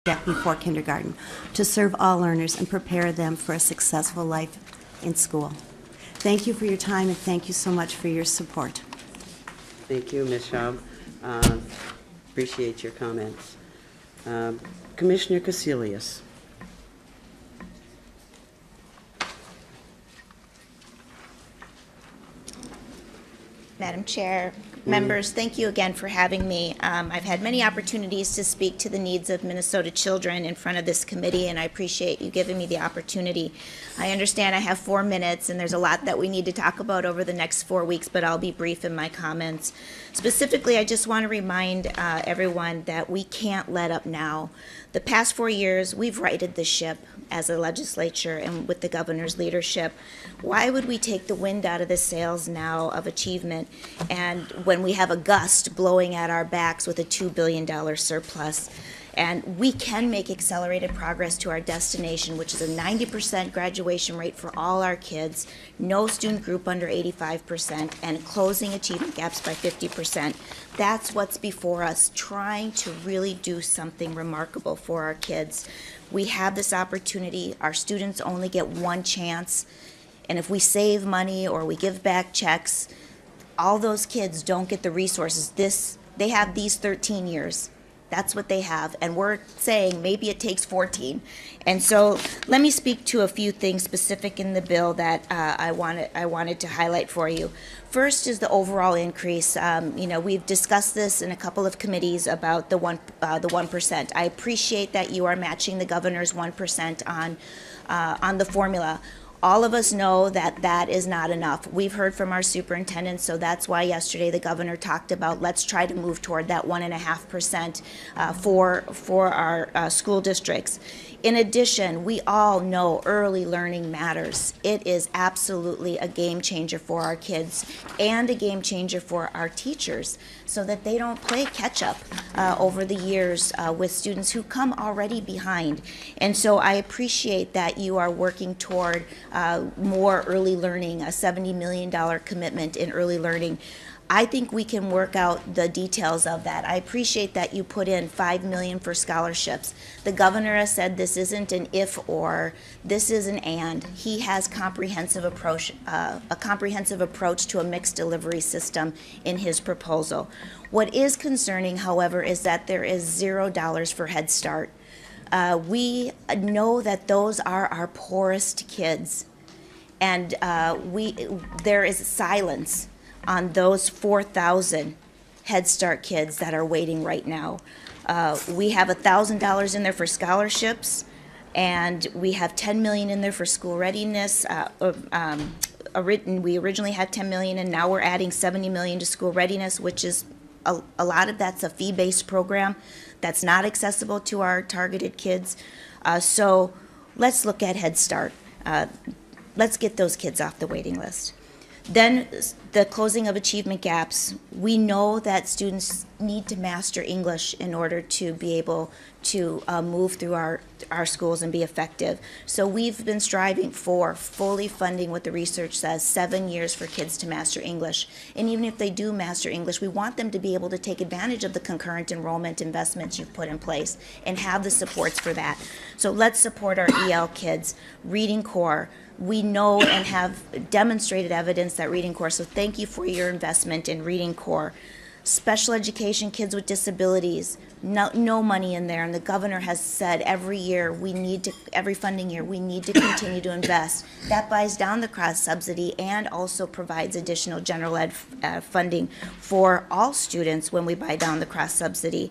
before kindergarten to serve all learners and prepare them for a successful life in school. Thank you for your time, and thank you so much for your support. Thank you, Ms. Schaub. Appreciate your comments. Commissioner Casilius. Madam Chair, members, thank you again for having me. I've had many opportunities to speak to the needs of Minnesota children in front of this committee, and I appreciate you giving me the opportunity. I understand I have 4 minutes, and there's a lot that we need to talk about over the next 4 weeks, but I'll be brief in my comments. Specifically, I just want to remind everyone that we can't let up now. The past 4 years, we've righted the ship as a legislature and with the governor's leadership. Why would we take the wind out of the sails now of achievement, and when we have a gust blowing at our backs with a $2 billion surplus? And we can make accelerated progress to our destination, which is a 90% graduation rate for all our kids, no student group under 85%, and closing achievement gaps by 50%. That's what's before us, trying to really do something remarkable for our kids. We have this opportunity. Our students only get one chance. And if we save money or we give back checks, all those kids don't get the resources. They have these 13 years. That's what they have, and we're saying maybe it takes 14. And so let me speak to a few things specific in the bill that I wanted to highlight for you. First is the overall increase. We've discussed this in a couple of committees about the 1%. I appreciate that you are matching the governor's 1% on the formula. All of us know that that is not enough. We've heard from our superintendents, so that's why yesterday the governor talked about let's try to move toward that 1.5% for our school districts. In addition, we all know early learning matters. It is absolutely a game changer for our kids and a game changer for our teachers so that they don't play catch up over the years with students who come already behind. And so I appreciate that you are working toward more early learning, a $70 million commitment in early learning. I think we can work out the details of that. I appreciate that you put in $5 million for scholarships. The governor has said this isn't an if or, this is an and. He has a comprehensive approach to a mixed delivery system in his proposal. What is concerning, however, is that there is $0 for Head Start. We know that those are our poorest kids, and there is silence on those 4,000 Head Start kids that are waiting right now. We have $1,000 in there for scholarships, and we have $10 million in there for school readiness. We originally had $10 million, and now we're adding $70 million to school readiness, which is a lot of that's a fee-based program that's not accessible to our targeted kids. So let's look at Head Start. Let's get those kids off the waiting list. Then the closing of achievement gaps. We know that students need to master English in order to be able to move through our schools and be effective. So we've been striving for fully funding what the research says, 7 years for kids to master English. And even if they do master English, we want them to be able to take advantage of the concurrent enrollment investments you've put in place and have the supports for that. So let's support our EL kids. Reading Corps. We know and have demonstrated evidence that Reading Corps, so thank you for your investment in Reading Corps. Special education, kids with disabilities, no money in there, and the governor has said every funding year, we need to continue to invest. That buys down the cross subsidy and also provides additional general ed funding for all students when we buy down the cross subsidy.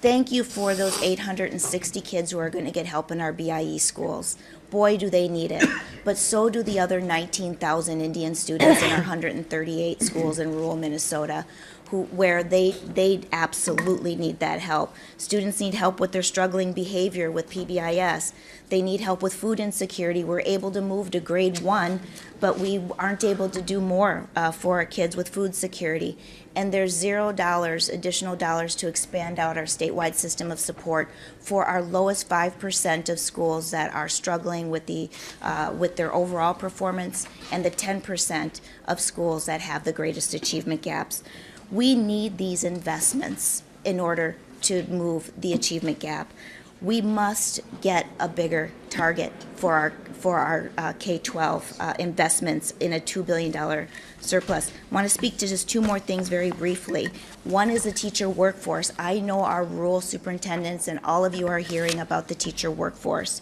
Thank you for those 860 kids who are going to get help in our BIE schools. Boy, do they need it. But so do the other 19,000 Indian students in our 138 schools in rural Minnesota, where they absolutely need that help. Students need help with their struggling behavior with PBIS. They need help with food insecurity. We're able to move to grade 1, but we aren't able to do more for our kids with food security. And there's $0 additional dollars to expand out our statewide system of support for our lowest 5% of schools that are struggling with their overall performance, and the 10% of schools that have the greatest achievement gaps. We need these investments in order to move the achievement gap. we must get a bigger target for our K-12 investments in a $2 billion surplus. I want to speak to just two more things very briefly. One is the teacher workforce. I know our rural superintendents and all of you are hearing about the teacher workforce.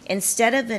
Instead of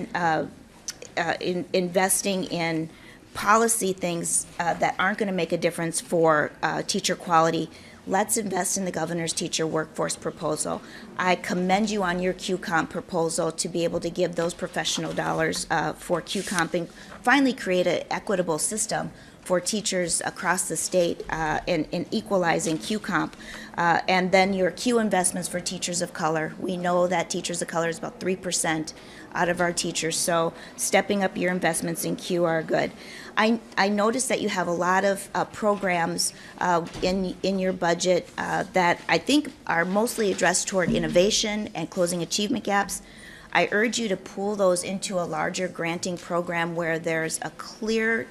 investing in policy things that aren't going to make a difference for teacher quality, let's invest in the governor's teacher workforce proposal. I commend you on your QComp proposal to be able to give those professional dollars for QComp and finally create an equitable system for teachers across the state in equalizing QComp. And then your Q investments for teachers of color. We know that teachers of color is about 3% out of our teachers, so stepping up your investments in Q are good. I noticed that you have a lot of programs in your budget that I think are mostly addressed toward innovation and closing achievement gaps. I urge you to pull those into a larger granting program where there's a clear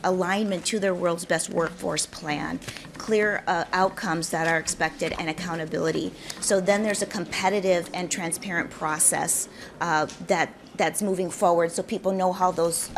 alignment to their world's best workforce plan, clear outcomes that are expected, and accountability. So then there's a competitive and transparent process that's moving forward, so people know how those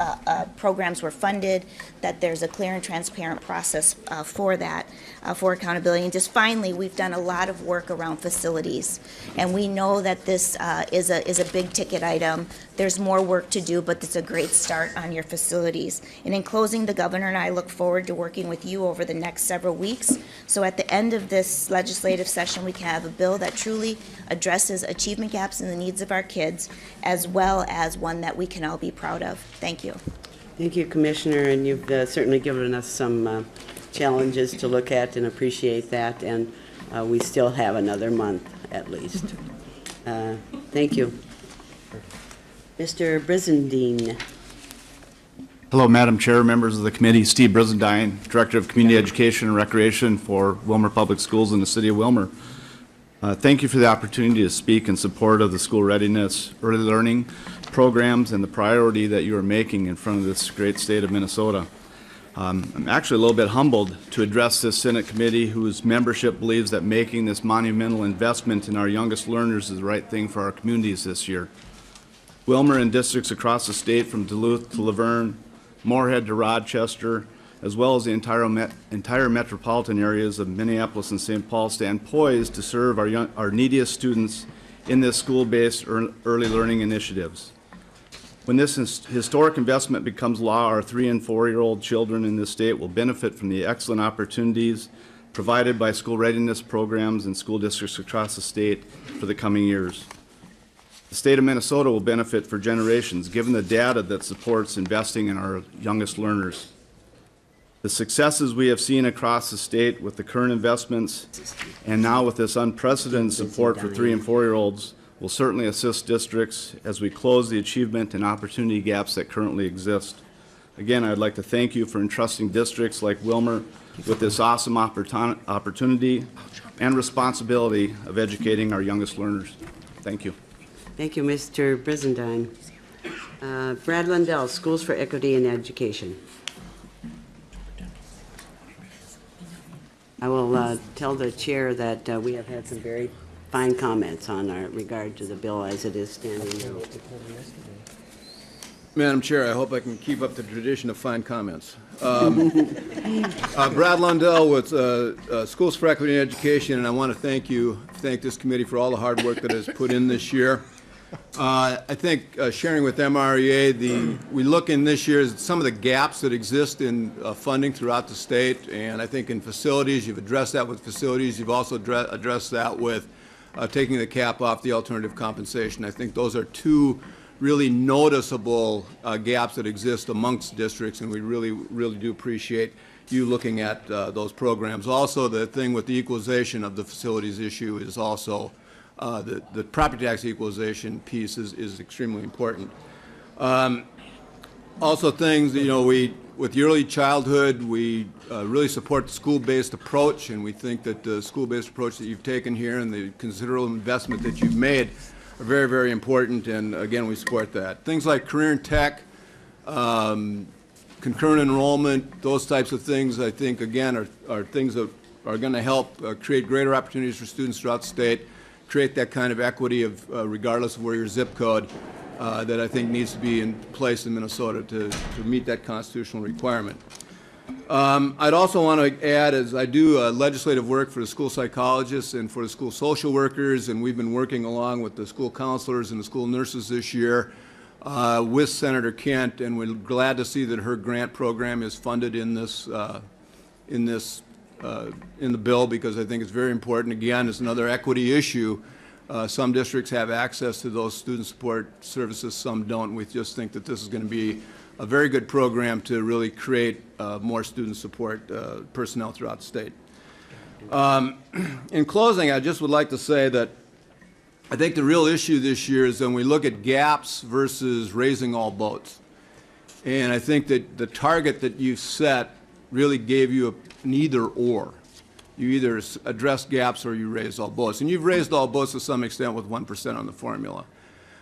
programs were funded, that there's a clear and transparent process for that, for accountability. And just finally, we've done a lot of work around facilities, and we know that this is a big ticket item. There's more work to do, but it's a great start on your facilities. And in closing, the governor and I look forward to working with you over the next several weeks, so at the end of this legislative session, we can have a bill that truly addresses achievement gaps and the needs of our kids, as well as one that we can all be proud of. Thank you. Thank you, Commissioner, and you've certainly given us some challenges to look at and appreciate that, and we still have another month at least. Thank you. Mr. Brizendine. Hello, Madam Chair, members of the committee. Steve Brizendine, Director of Community Education and Recreation for Wilmer Public Schools in the City of Wilmer. Thank you for the opportunity to speak in support of the school readiness, early learning programs, and the priority that you are making in front of this great state of Minnesota. I'm actually a little bit humbled to address this Senate committee whose membership believes that making this monumental investment in our youngest learners is the right thing for our communities this year. Wilmer and districts across the state from Duluth to Laverne, Moorhead to Rochester, as well as the entire metropolitan areas of Minneapolis and St. Paul stand poised to serve our neediest students in this school-based early learning initiatives. When this historic investment becomes law, our 3- and 4-year-old children in this state will benefit from the excellent opportunities provided by school readiness programs in school districts across the state for the coming years. The state of Minnesota will benefit for generations, given the data that supports investing in our youngest learners. The successes we have seen across the state with the current investments and now with this unprecedented support for 3- and 4-year-olds will certainly assist districts as we close the achievement and opportunity gaps that currently exist. Again, I'd like to thank you for entrusting districts like Wilmer with this awesome opportunity and responsibility of educating our youngest learners. Thank you. Thank you, Mr. Brizendine. Brad Lundell, Schools for Equity in Education. I will tell the chair that we have had some very fine comments on our regard to the bill as it is standing now. Madam Chair, I hope I can keep up the tradition of fine comments. Brad Lundell with Schools for Equity in Education, and I want to thank this committee for all the hard work that it has put in this year. I think sharing with MREA, we look in this year at some of the gaps that exist in funding throughout the state, and I think in facilities, you've addressed that with facilities. You've also addressed that with taking the cap off the alternative compensation. I think those are two really noticeable gaps that exist amongst districts, and we really do appreciate you looking at those programs. Also, the thing with the equalization of the facilities issue is also the property tax equalization piece is extremely important. Also things, with the early childhood, we really support the school-based approach, and we think that the school-based approach that you've taken here and the considerable investment that you've made are very, very important, and again, we support that. Things like career and tech, concurrent enrollment, those types of things, I think, again, are things that are going to help create greater opportunities for students throughout the state, create that kind of equity of regardless of where your zip code that I think needs to be in place in Minnesota to meet that constitutional requirement. I'd also want to add, as I do legislative work for the school psychologists and for the school social workers, and we've been working along with the school counselors and the school nurses this year with Senator Kent, and we're glad to see that her grant program is funded in this in the bill, because I think it's very important. Again, it's another equity issue. Some districts have access to those student support services, some don't. We just think that this is going to be a very good program to really create more student support personnel throughout the state. In closing, I just would like to say that I think the real issue this year is when we look at gaps versus raising all boats. And I think that the target that you set really gave you an either or. You either address gaps or you raise all boats. And you've raised all boats to some extent with 1% on the formula.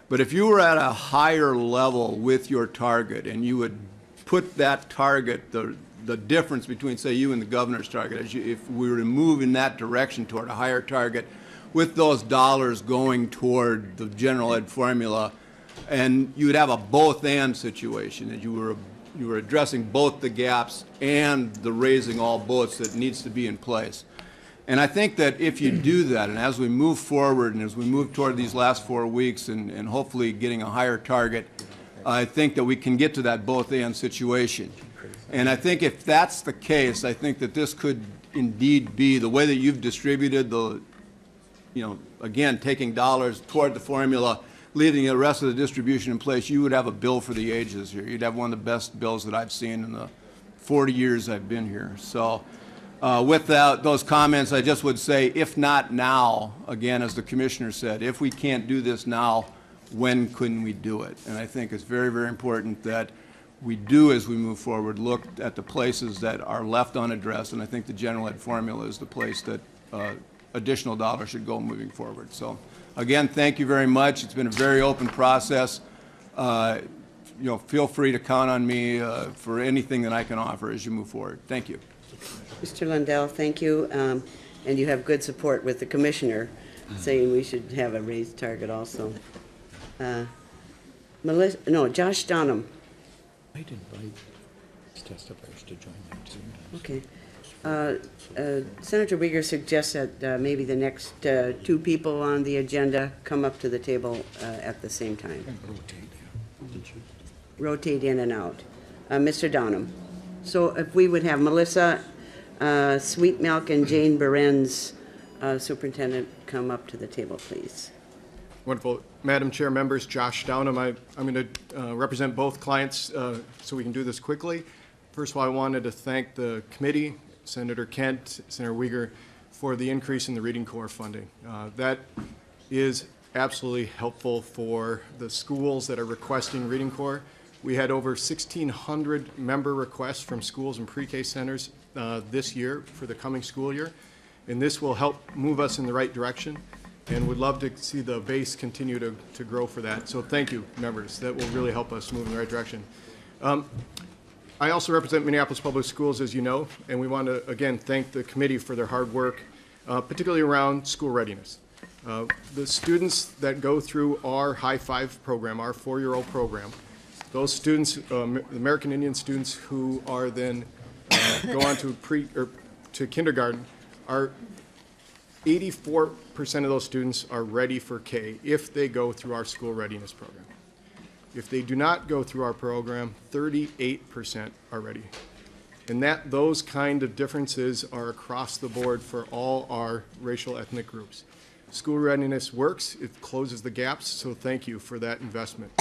But if you were at a higher level with your target and you would put that target, the difference between, say, you and the governor's target, if we were to move in that direction toward a higher target, with those dollars going toward the general ed formula, and you would have a both-and situation, that you were addressing both the gaps and the raising all boats that needs to be in place. And I think that if you do that, and as we move forward and as we move toward these last 4 weeks and hopefully getting a higher target, I think that we can get to that both-and situation. And I think if that's the case, I think that this could indeed be the way that you've distributed the, again, taking dollars toward the formula, leaving the rest of the distribution in place, you would have a bill for the ages here. You'd have one of the best bills that I've seen in the 40 years I've been here. So with those comments, I just would say, if not now, again, as the commissioner said, if we can't do this now, when couldn't we do it? And I think it's very, very important that we do, as we move forward, look at the places that are left unaddressed, and I think the general ed formula is the place that additional dollars should go moving forward. So again, thank you very much. It's been a very open process. Feel free to count on me for anything that I can offer as you move forward. Thank you. Mr. Lundell, thank you. And you have good support with the commissioner saying we should have a raised target also. Josh Donham. I'd invite testifiers to join them too. Okay. Senator Wiger suggests that maybe the next 2 people on the agenda come up to the table at the same time. Rotate in and out. Mr. Donham. So if we would have Melissa Sweet Milk and Jane Behrens, Superintendent, come up to the table, please. Wonderful. Madam Chair, members, Josh Downham. I'm going to represent both clients so we can do this quickly. First of all, I wanted to thank the committee, Senator Kent, Senator Wiger, for the increase in the Reading Corps funding. That is absolutely helpful for the schools that are requesting Reading Corps. We had over 1,600 member requests from schools and pre-K centers this year for the coming school year, and this will help move us in the right direction, and would love to see the base continue to grow for that. So thank you, members. That will really help us move in the right direction. I also represent Minneapolis Public Schools, as you know, and we want to, again, thank the committee for their hard work, particularly around school readiness. The students that go through our High Five program, our 4-year-old program, those students, the American Indian students who are then go on to kindergarten, are 84% of those students are ready for K if they go through our school readiness program. If they do not go through our program, 38% are ready. And those kind of differences are across the board for all our racial ethnic groups. School readiness works, it closes the gaps, so thank you for that investment.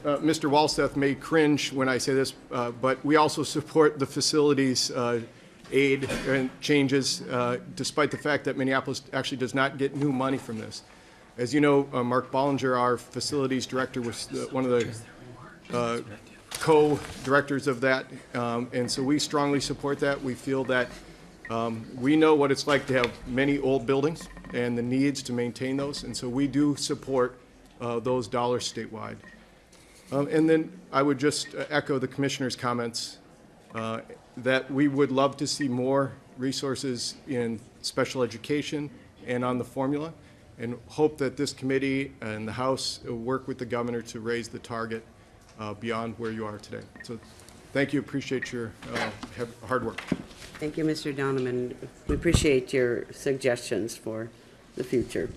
Mr. Walsteth may cringe when I say this, but we also support the facilities aid and changes, despite the fact that Minneapolis actually does not get new money from this. As you know, Mark Bollinger, our facilities director, was one of the co-directors of that, and so we strongly support that. We feel that we know what it's like to have many old buildings and the needs to maintain those, and so we do support those dollars statewide. And then I would just echo the commissioner's comments that we would love to see more resources in special education and on the formula, and hope that this committee and the House will work with the governor to raise the target beyond where you are today. So thank you. Appreciate your hard work. Thank you, Mr. Donovan. We appreciate your suggestions for the future.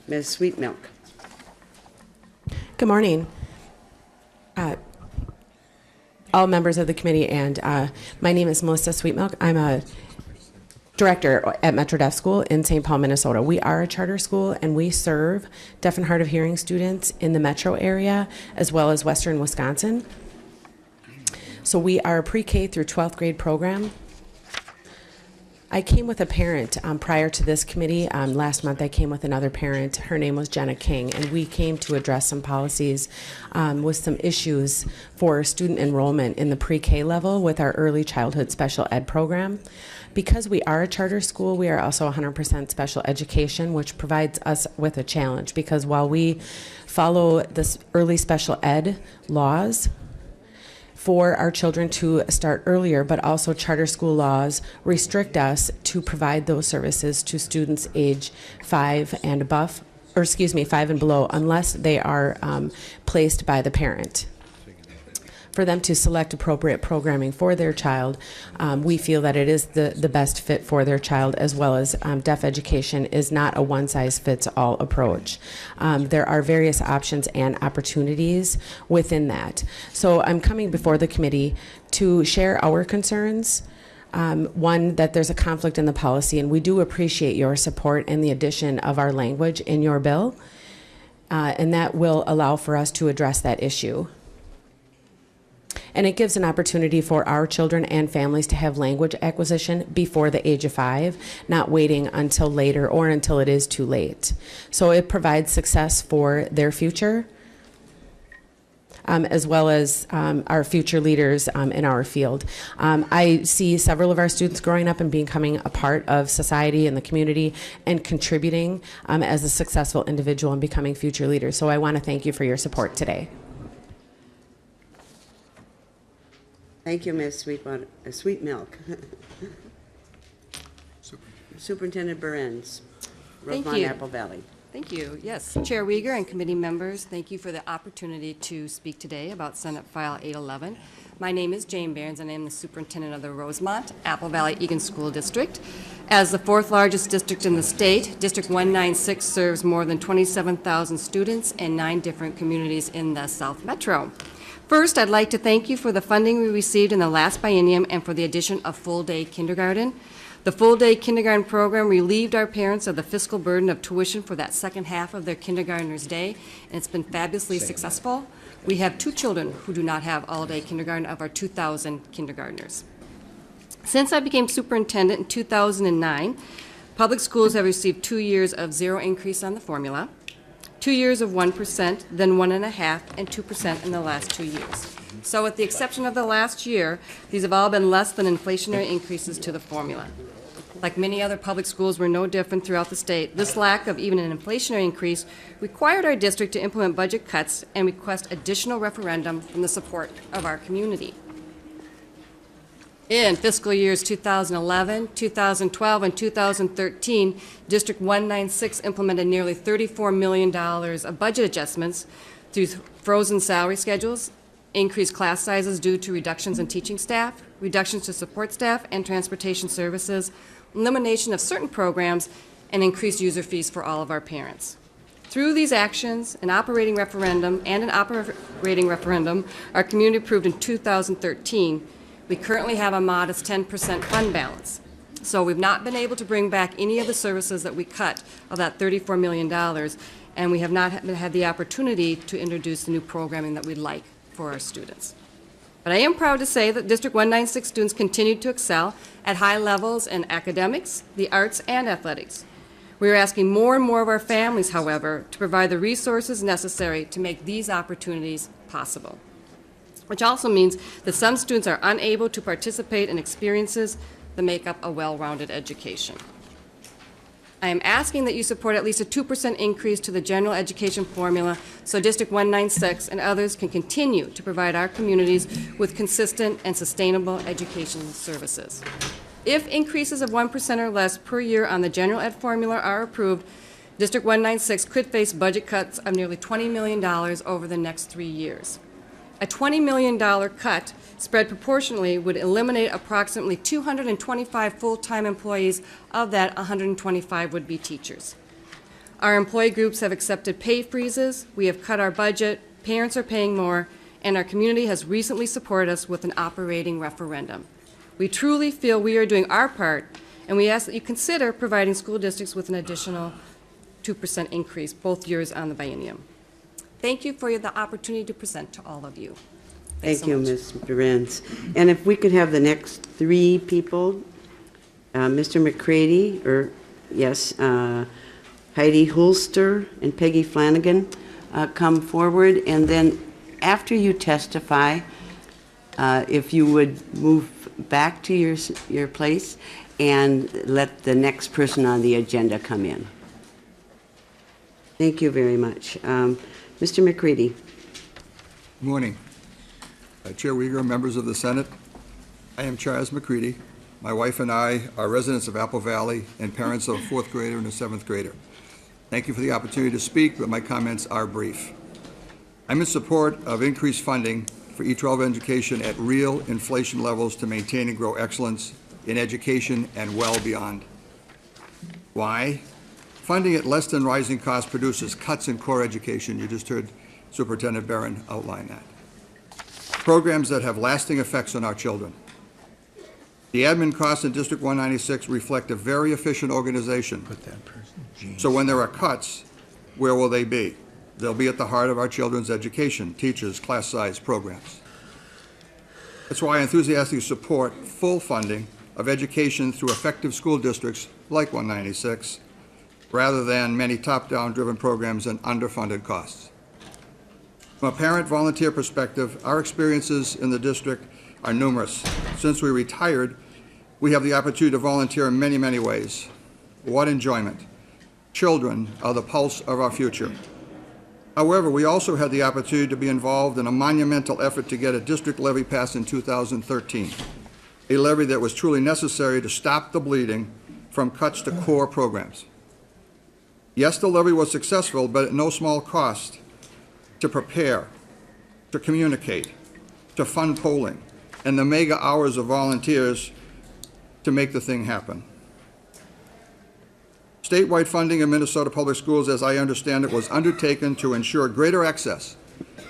Ms. Sweet Milk. Good morning, all members of the committee, and my name is Melissa Sweetmilk. I'm a director at Metro Deaf School in St. Paul, Minnesota. We are a charter school, and we serve deaf and hard of hearing students in the metro area as well as western Wisconsin. So we are a pre-K through 12th grade program. I came with a parent prior to this committee. Last month I came with another parent. Her name was Jenna King, and we came to address some policies with some issues for student enrollment in the pre-K level with our early childhood special ed program. Because we are a charter school, we are also 100% special education, which provides us with a challenge, because while we follow this early special ed laws for our children to start earlier, but also charter school laws restrict us to provide those services to students age 5 and above, or excuse me, 5 and below, unless they are placed by the parent. For them to select appropriate programming for their child, we feel that it is the best fit for their child, as well as deaf education is not a one-size-fits-all approach. There are various options and opportunities within that. So I'm coming before the committee to share our concerns. One, that there's a conflict in the policy, and we do appreciate your support in the addition of our language in your bill, and that will allow for us to address that issue. And it gives an opportunity for our children and families to have language acquisition before the age of 5, not waiting until later or until it is too late. So it provides success for their future, as well as our future leaders in our field. I see several of our students growing up and becoming a part of society and the community and contributing as a successful individual and becoming future leaders. So I want to thank you for your support today. Thank you, Ms. Sweet Milk. Superintendent Behrens, Thank Rosemont you. Apple Valley. Thank you. Yes, Chair Wiger and committee members, thank you for the opportunity to speak today about Senate File 811. My name is Jane Behrens, and I am the superintendent of the Rosemont Apple Valley Egan School District. As the 4th largest district in the state, District 196 serves more than 27,000 students in 9 different communities in the South Metro. First, I'd like to thank you for the funding we received in the last biennium and for the addition of full-day kindergarten. The full-day kindergarten program relieved our parents of the fiscal burden of tuition for that second half of their kindergartner's day, and it's been fabulously successful. We have 2 children who do not have all-day kindergarten of our 2,000 kindergartners. Since I became superintendent in 2009, public schools have received 2 years of 0 increase on the formula, 2 years of 1%, then 1.5%, and 2% in the last 2 years. So with the exception of the last year, these have all been less than inflationary increases to the formula. Like many other public schools, we're no different throughout the state. This lack of even an inflationary increase required our district to implement budget cuts and request additional referendum from the support of our community. In fiscal years 2011, 2012, and 2013, District 196 implemented nearly $34 million of budget adjustments through frozen salary schedules, increased class sizes due to reductions in teaching staff, reductions to support staff and transportation services, elimination of certain programs, and increased user fees for all of our parents. Through these actions, an operating referendum, our community approved in 2013, we currently have a modest 10% fund balance. So we've not been able to bring back any of the services that we cut of that $34 million, and we have not had the opportunity to introduce the new programming that we'd like for our students. But I am proud to say that District 196 students continue to excel at high levels in academics, the arts, and athletics. We are asking more and more of our families, however, to provide the resources necessary to make these opportunities possible, which also means that some students are unable to participate in experiences that make up a well-rounded education. I am asking that you support at least a 2% increase to the general education formula so District 196 and others can continue to provide our communities with consistent and sustainable education services. If increases of 1% or less per year on the general ed formula are approved, District 196 could face budget cuts of nearly $20 million over the next 3 years. A $20 million cut spread proportionally would eliminate approximately 225 full-time employees. Of that, 125 would be teachers. Our employee groups have accepted pay freezes, we have cut our budget, parents are paying more, and our community has recently supported us with an operating referendum. We truly feel we are doing our part, and we ask that you consider providing school districts with an additional 2% increase both years on the biennium. Thank you for the opportunity to present to all of you. Thanks Thank you, so much. Ms. Lorenz. And if we could have the next 3 people, Mr. McCready, Heidi Hulster and Peggy Flanagan, come forward, and then after you testify, if you would move back to your place and let the next person on the agenda come in. Thank you very much. Mr. McCready. Good morning. Chair Wiger, members of the Senate. I am Charles McCready. My wife and I are residents of Apple Valley and parents of a 4th grader and a 7th grader. Thank you for the opportunity to speak, but my comments are brief. I'm in support of increased funding for E-12 education at real inflation levels to maintain and grow excellence in education and well beyond. Why? Funding at less than rising costs produces cuts in core education. You just heard Superintendent Barron outline that. Programs that have lasting effects on our children. The admin costs in District 196 reflect a very efficient organization. So when there are cuts, where will they be? They'll be at the heart of our children's education, teachers, class size, programs. That's why I enthusiastically support full funding of education through effective school districts like 196, rather than many top-down driven programs and underfunded costs. From a parent volunteer perspective, our experiences in the district are numerous. Since we retired, we have the opportunity to volunteer in many, many ways. What enjoyment. Children are the pulse of our future. However, we also had the opportunity to be involved in a monumental effort to get a district levy passed in 2013, a levy that was truly necessary to stop the bleeding from cuts to core programs. Yes, the levy was successful, but at no small cost to prepare, to communicate, to fund polling, and the mega hours of volunteers to make the thing happen. Statewide funding in Minnesota Public Schools, as I understand it, was undertaken to ensure greater access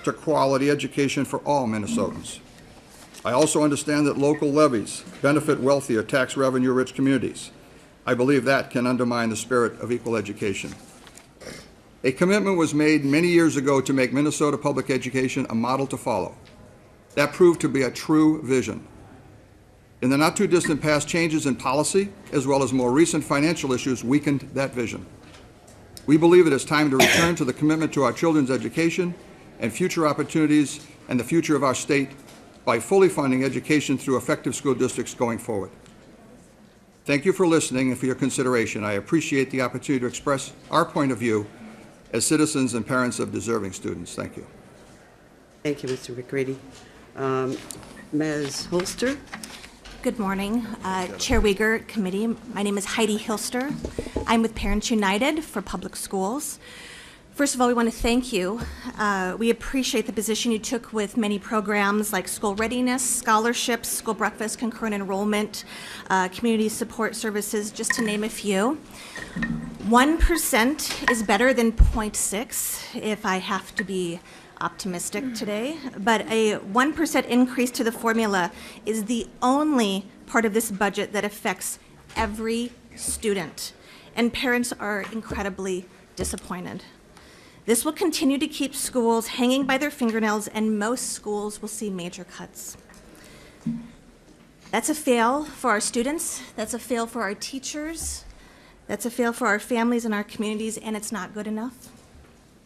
to quality education for all Minnesotans. I also understand that local levies benefit wealthier, tax revenue-rich communities. I believe that can undermine the spirit of equal education. A commitment was made many years ago to make Minnesota public education a model to follow. That proved to be a true vision. In the not-too-distant past, changes in policy, as well as more recent financial issues, weakened that vision. We believe it is time to return to the commitment to our children's education and future opportunities and the future of our state by fully funding education through effective school districts going forward. Thank you for listening and for your consideration. I appreciate the opportunity to express our point of view as citizens and parents of deserving students. Thank you. Thank you, Mr. McCready. Ms. Holster? Good morning, Chair Wiger, Committee. My name is Heidi Hilster. I'm with Parents United for Public Schools. First of all, we want to thank you. We appreciate the position you took with many programs like school readiness, scholarships, school breakfast, concurrent enrollment, community support services, just to name a few. 1% is better than 0.6, if I have to be optimistic today, but a 1% increase to the formula is the only part of this budget that affects every student, and parents are incredibly disappointed. This will continue to keep schools hanging by their fingernails, and most schools will see major cuts. That's a fail for our students, that's a fail for our teachers, that's a fail for our families and our communities, and it's not good enough.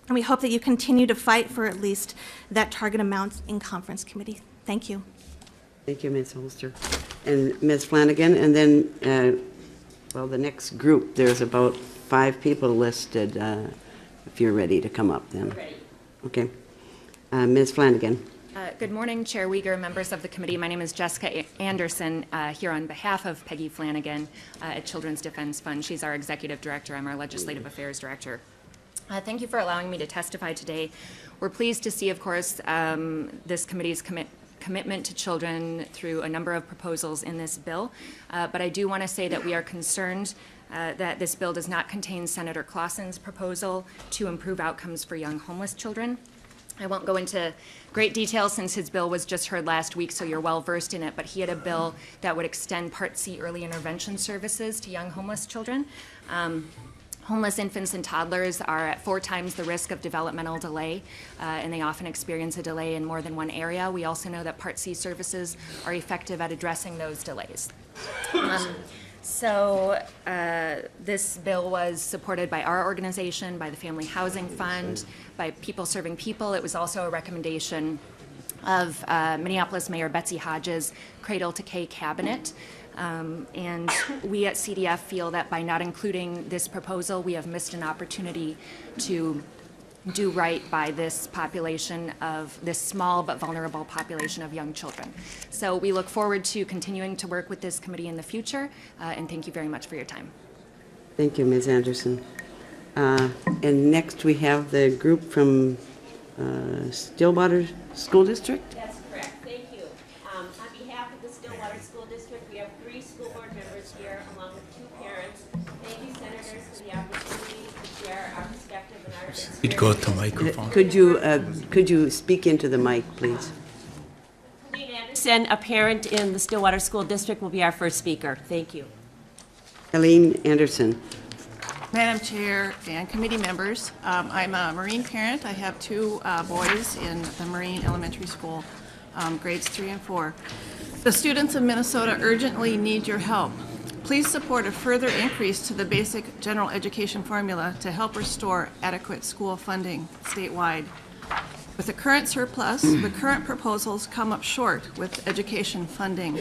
And we hope that you continue to fight for at least that target amount in conference committee. Thank you. Thank you, Ms. Holster. And Ms. Flanagan, and then, well, the next group, there's about 5 people listed, if you're ready to come up then. Ready. Okay. Ms. Flanagan. Good morning, Chair Wiger, members of the committee. My name is Jessica Anderson, here on behalf of Peggy Flanagan at Children's Defense Fund. She's our executive director. I'm our legislative affairs director. Thank you for allowing me to testify today. We're pleased to see, of course, this committee's commitment to children through a number of proposals in this bill. But I do want to say that we are concerned that this bill does not contain Senator Clausen's proposal to improve outcomes for young homeless children. I won't go into great detail since his bill was just heard last week, so you're well versed in it, but he had a bill that would extend Part C early intervention services to young homeless children. Homeless infants and toddlers are at 4 times the risk of developmental delay, and they often experience a delay in more than one area. We also know that Part C services are effective at addressing those delays. So this bill was supported by our organization, by the Family Housing Fund, by People Serving People. It was also a recommendation of Minneapolis Mayor Betsy Hodges' Cradle to K cabinet. And we at CDF feel that by not including this proposal, we have missed an opportunity to do right by this population of this small but vulnerable population of young children. So we look forward to continuing to work with this committee in the future, and thank you very much for your time. Thank you, Ms. Anderson. And next we have the group from Stillwater School District. That's correct. Thank you. On behalf of the Stillwater School District, we have 3 school board members here along with 2 parents. Thank you, senators, for the opportunity to share our perspective and our experience. You'd go to microphone. Could you speak into the mic, please? Colleen Anderson, a parent in the Stillwater School District, will be our first speaker. Thank you. Colleen Anderson. Madam Chair and committee members, I'm a Marine parent. I have 2 boys in the Marine Elementary School, grades 3 and 4. The students of Minnesota urgently need your help. Please support a further increase to the basic general education formula to help restore adequate school funding statewide. With the current surplus, the current proposals come up short with education funding.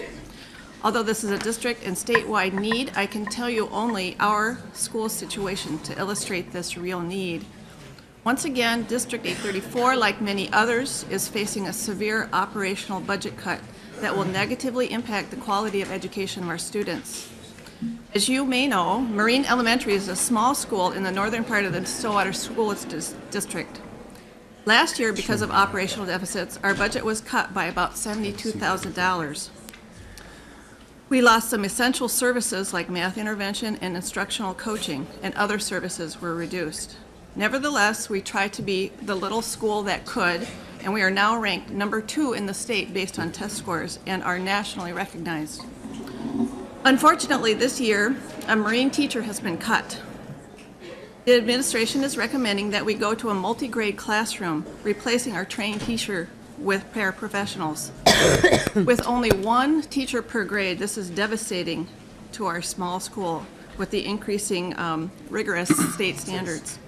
Although this is a district and statewide need, I can tell you only our school situation to illustrate this real need. Once again, District 834, like many others, is facing a severe operational budget cut that will negatively impact the quality of education of our students. As you may know, Marine Elementary is a small school in the northern part of the Stillwater School District. Last year, because of operational deficits, our budget was cut by about $72,000. We lost some essential services like math intervention and instructional coaching, and other services were reduced. Nevertheless, we tried to be the little school that could, and we are now ranked number 2 in the state based on test scores and are nationally recognized. Unfortunately, this year, a Marine teacher has been cut. The administration is recommending that we go to a multi-grade classroom, replacing our trained teacher with paraprofessionals. With only 1 teacher per grade, this is devastating to our small school with the increasing rigorous state standards.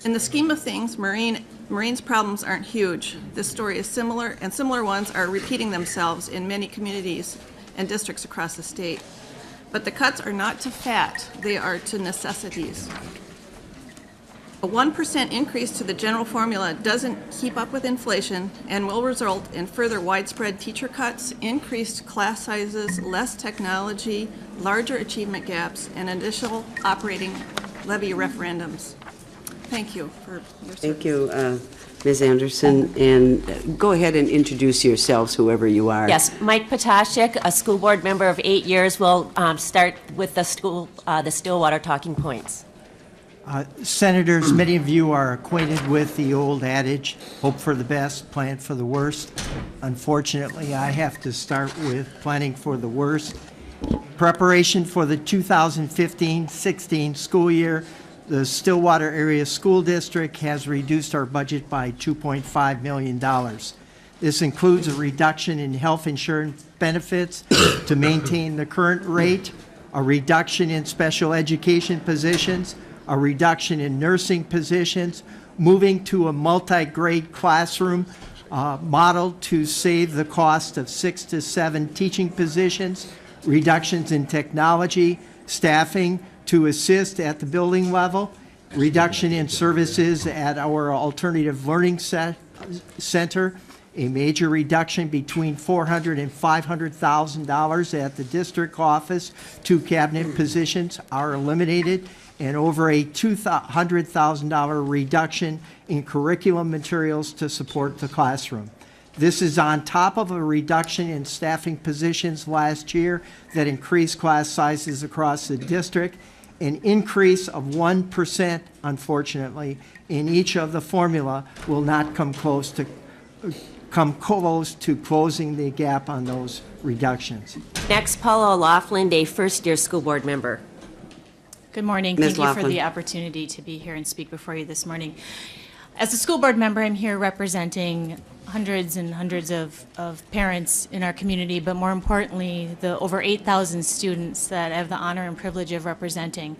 In the scheme of things, Marines' problems aren't huge. This story is similar, and similar ones are repeating themselves in many communities and districts across the state. But the cuts are not to fat, they are to necessities. A 1% increase to the general formula doesn't keep up with inflation and will result in further widespread teacher cuts, increased class sizes, less technology, larger achievement gaps, and additional operating levy referendums. Thank you for your service. Thank you, Ms. Anderson. And go ahead and introduce yourselves, whoever you are. Yes, Mike Potashik, a school board member of 8 years, will start with the Stillwater talking points. Senators, many of you are acquainted with the old adage, hope for the best, plan for the worst. Unfortunately, I have to start with planning for the worst. Preparation for the 2015-16 school year, the Stillwater Area School District has reduced our budget by $2.5 million. This includes a reduction in health insurance benefits to maintain the current rate, a reduction in special education positions, a reduction in nursing positions, moving to a multi-grade classroom model to save the cost of 6 to 7 teaching positions, reductions in technology, staffing to assist at the building level, reduction in services at our alternative learning center, a major reduction between $400,000 and $500,000 at the district office. 2 cabinet positions are eliminated, and over a $200,000 reduction in curriculum materials to support the classroom. This is on top of a reduction in staffing positions last year that increased class sizes across the district, an increase of 1%, unfortunately, in each of the formula will not come close to closing the gap on those reductions. Next, Paula Laughlin, a first-year school board member. Good morning. Ms. Thank you for Laughlin. the opportunity to be here and speak before you this morning. As a school board member, I'm here representing hundreds and hundreds of parents in our community, but more importantly, the over 8,000 students that I have the honor and privilege of representing.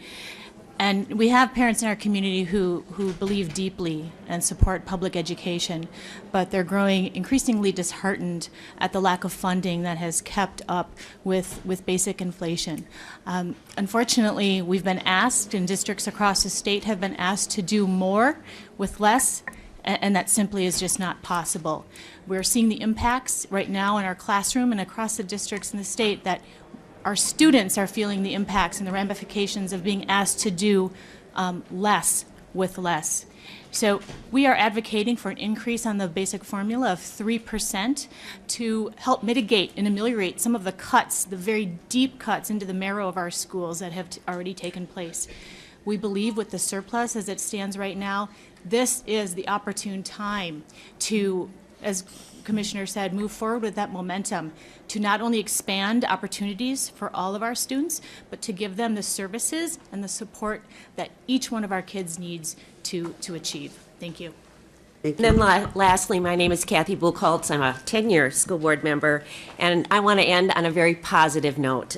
And we have parents in our community who believe deeply and support public education, but they're growing increasingly disheartened at the lack of funding that has kept up with basic inflation. Unfortunately, we've been asked, and districts across the state have been asked to do more with less, and that simply is just not possible. We're seeing the impacts right now in our classroom and across the districts in the state that our students are feeling the impacts and the ramifications of being asked to do less with less. So we are advocating for an increase on the basic formula of 3% to help mitigate and ameliorate some of the cuts, the very deep cuts into the marrow of our schools that have already taken place. We believe with the surplus as it stands right now, this is the opportune time to, as Commissioner said, move forward with that momentum to not only expand opportunities for all of our students, but to give them the services and the support that each one of our kids needs to achieve. Thank you. And then lastly, my name is Kathy Buchholz. I'm a 10-year school board member, and I want to end on a very positive note.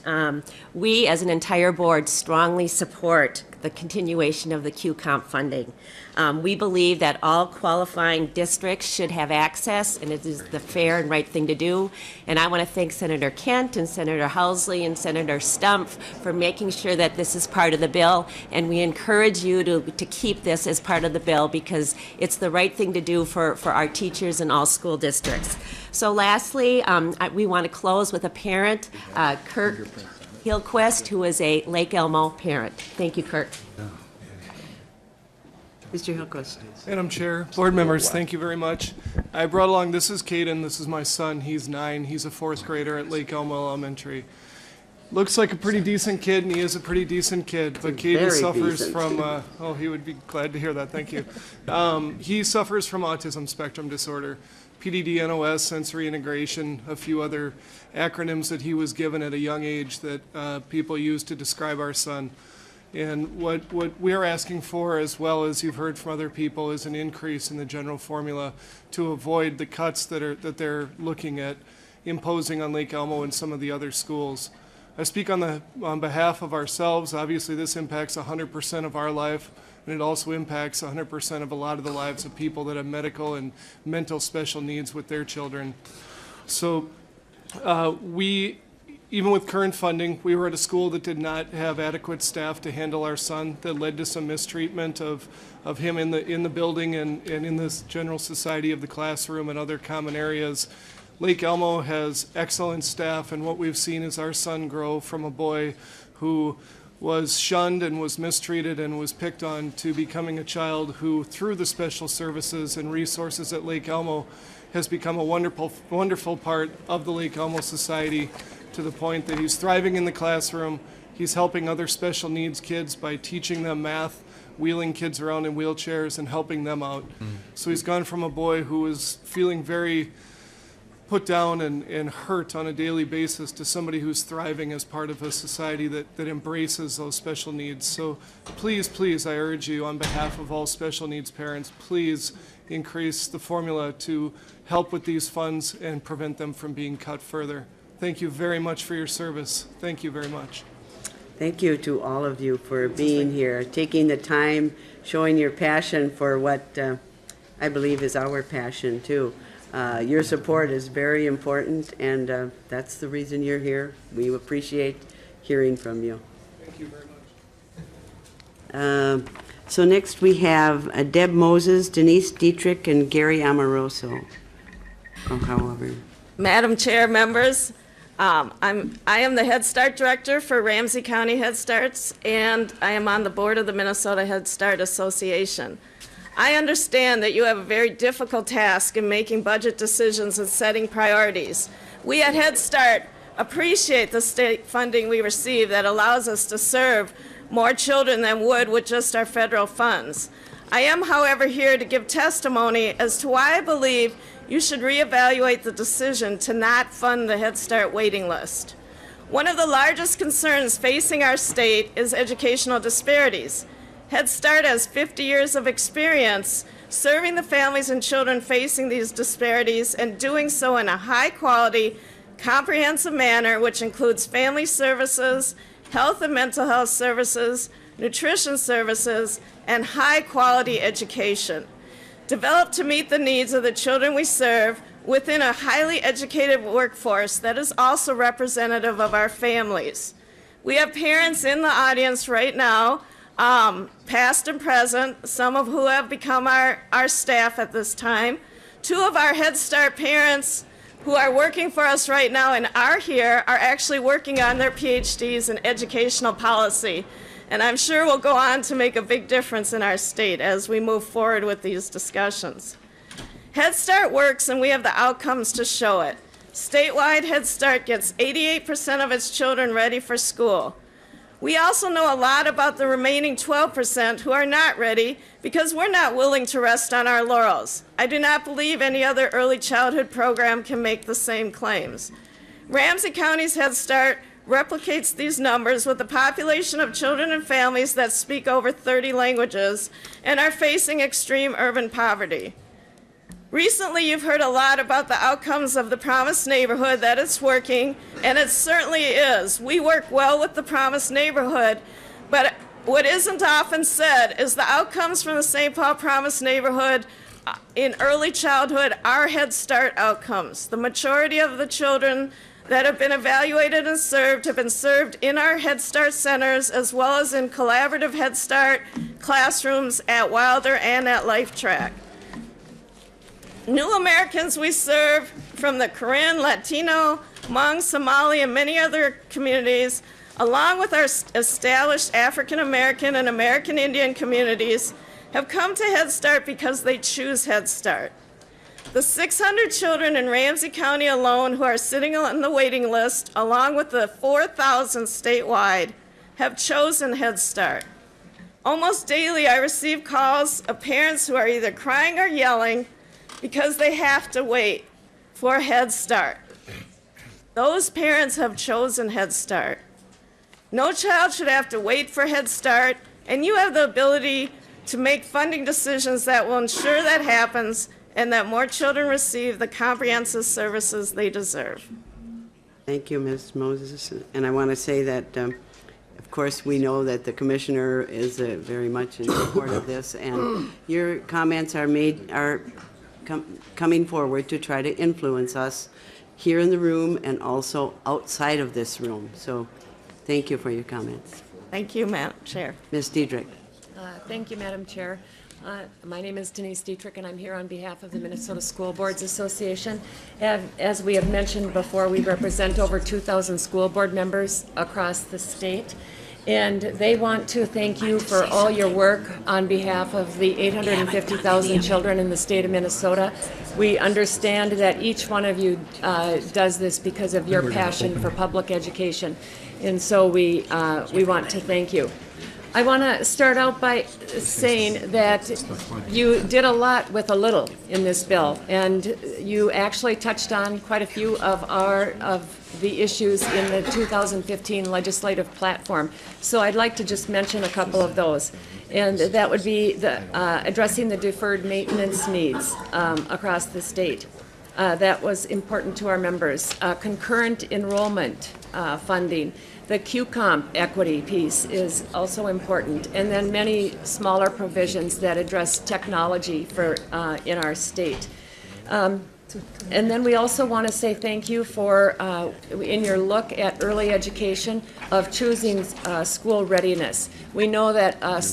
We, as an entire board, strongly support the continuation of the Q-Comp funding. We believe that all qualifying districts should have access, and it is the fair and right thing to do. And I want to thank Senator Kent and Senator Housley and Senator Stumpf for making sure that this is part of the bill, and we encourage you to keep this as part of the bill because it's the right thing to do for our teachers in all school districts. So lastly, we want to close with a parent, Kirk Hillquist, who is a Lake Elmo parent. Thank you, Kirk. Mr. Hillquist. Madam Chair, board members, thank you very much. I brought along, this is Caden, this is my son, he's 9, he's a 4th grader at Lake Elmo Elementary. Looks like a pretty decent kid, and he is a pretty decent kid, but Caden Very suffers decent. from, oh, he would be glad to hear that, thank you. He suffers from autism spectrum disorder, PDD-NOS, sensory integration, a few other acronyms that he was given at a young age that people use to describe our son. And what we are asking for, as well as you've heard from other people, is an increase in the general formula to avoid the cuts that they're looking at imposing on Lake Elmo and some of the other schools. I speak on behalf of ourselves. Obviously, this impacts 100% of our life, and it also impacts 100% of a lot of the lives of people that have medical and mental special needs with their children. So even with current funding, we were at a school that did not have adequate staff to handle our son. That led to some mistreatment of him in the building and in this general society of the classroom and other common areas. Lake Elmo has excellent staff, and what we've seen is our son grow from a boy who was shunned and was mistreated and was picked on to becoming a child who, through the special services and resources at Lake Elmo, has become a wonderful part of the Lake Elmo Society, to the point that he's thriving in the classroom. He's helping other special needs kids by teaching them math, wheeling kids around in wheelchairs, and helping them out. So he's gone from a boy who was feeling very put down and hurt on a daily basis to somebody who's thriving as part of a society that embraces those special needs. So please, please, I urge you on behalf of all special needs parents, please increase the formula to help with these funds and prevent them from being cut further. Thank you very much for your service. Thank you very much. Thank you to all of you for being here, taking the time, showing your passion for what I believe is our passion too. Your support is very important, and that's the reason you're here. We appreciate hearing from you. Thank you very much. So next we have Deb Moses, Denise Dietrich, and Gary Amoroso. or however. Madam Chair, members, I am the Head Start Director for Ramsey County Head Starts, and I am on the board of the Minnesota Head Start Association. I understand that you have a very difficult task in making budget decisions and setting priorities. We at Head Start appreciate the state funding we receive that allows us to serve more children than would with just our federal funds. I am, however, here to give testimony as to why I believe you should reevaluate the decision to not fund the Head Start waiting list. One of the largest concerns facing our state is educational disparities. Head Start has 50 years of experience serving the families and children facing these disparities and doing so in a high-quality, comprehensive manner, which includes family services, health and mental health services, nutrition services, and high-quality education, developed to meet the needs of the children we serve within a highly educated workforce that is also representative of our families. We have parents in the audience right now, past and present, some of who have become our staff at this time. Two of our Head Start parents who are working for us right now and are here are actually working on their PhDs in educational policy. And I'm sure will go on to make a big difference in our state as we move forward with these discussions. Head Start works and we have the outcomes to show it. Statewide, Head Start gets 88% of its children ready for school. We also know a lot about the remaining 12% who are not ready because we're not willing to rest on our laurels. I do not believe any other early childhood program can make the same claims. Ramsey County's Head Start replicates these numbers with a population of children and families that speak over 30 languages and are facing extreme urban poverty. Recently, you've heard a lot about the outcomes of the Promised Neighborhood, that it's working, and it certainly is. We work well with the Promised Neighborhood, but what isn't often said is the outcomes from the St. Paul Promised Neighborhood in early childhood are Head Start outcomes. The majority of the children that have been evaluated and served have been served in our Head Start centers as well as in collaborative Head Start classrooms at Wilder and at Life Track. New Americans we serve from the Karen, Latino, Hmong, Somali, and many other communities, along with our established African American and American Indian communities, have come to Head Start because they choose Head Start. The 600 children in Ramsey County alone who are sitting on the waiting list, along with the 4,000 statewide, have chosen Head Start. Almost daily, I receive calls of parents who are either crying or yelling because they have to wait for Head Start. Those parents have chosen Head Start. No child should have to wait for Head Start, and you have the ability to make funding decisions that will ensure that happens and that more children receive the comprehensive services they deserve. Thank you, Ms. Moses. And I want to say that, of course, we know that the commissioner is very much in support of this, and your comments are coming forward to try to influence us here in the room and also outside of this room. So thank you for your comments. Thank you, Madam Chair. Ms. Diedrich. Thank you, Madam Chair. My name is Denise Dietrich, and I'm here on behalf of the Minnesota School Boards Association. As we have mentioned before, we represent over 2,000 school board members across the state, and they want to thank you for all your work on behalf of the 850,000 children in the state of Minnesota. We understand that each one of you does this because of your passion for public education, and so we want to thank you. I want to start out by saying that you did a lot with a little in this bill, and you actually touched on quite a few of the issues in the 2015 legislative platform. So I'd like to just mention a couple of those, and that would be addressing the deferred maintenance needs across the state. That was important to our members. Concurrent enrollment funding. The QComp equity piece is also important, and then many smaller provisions that address technology in our state. And then we also want to say thank you for, in your look at early education, of choosing school readiness. We know that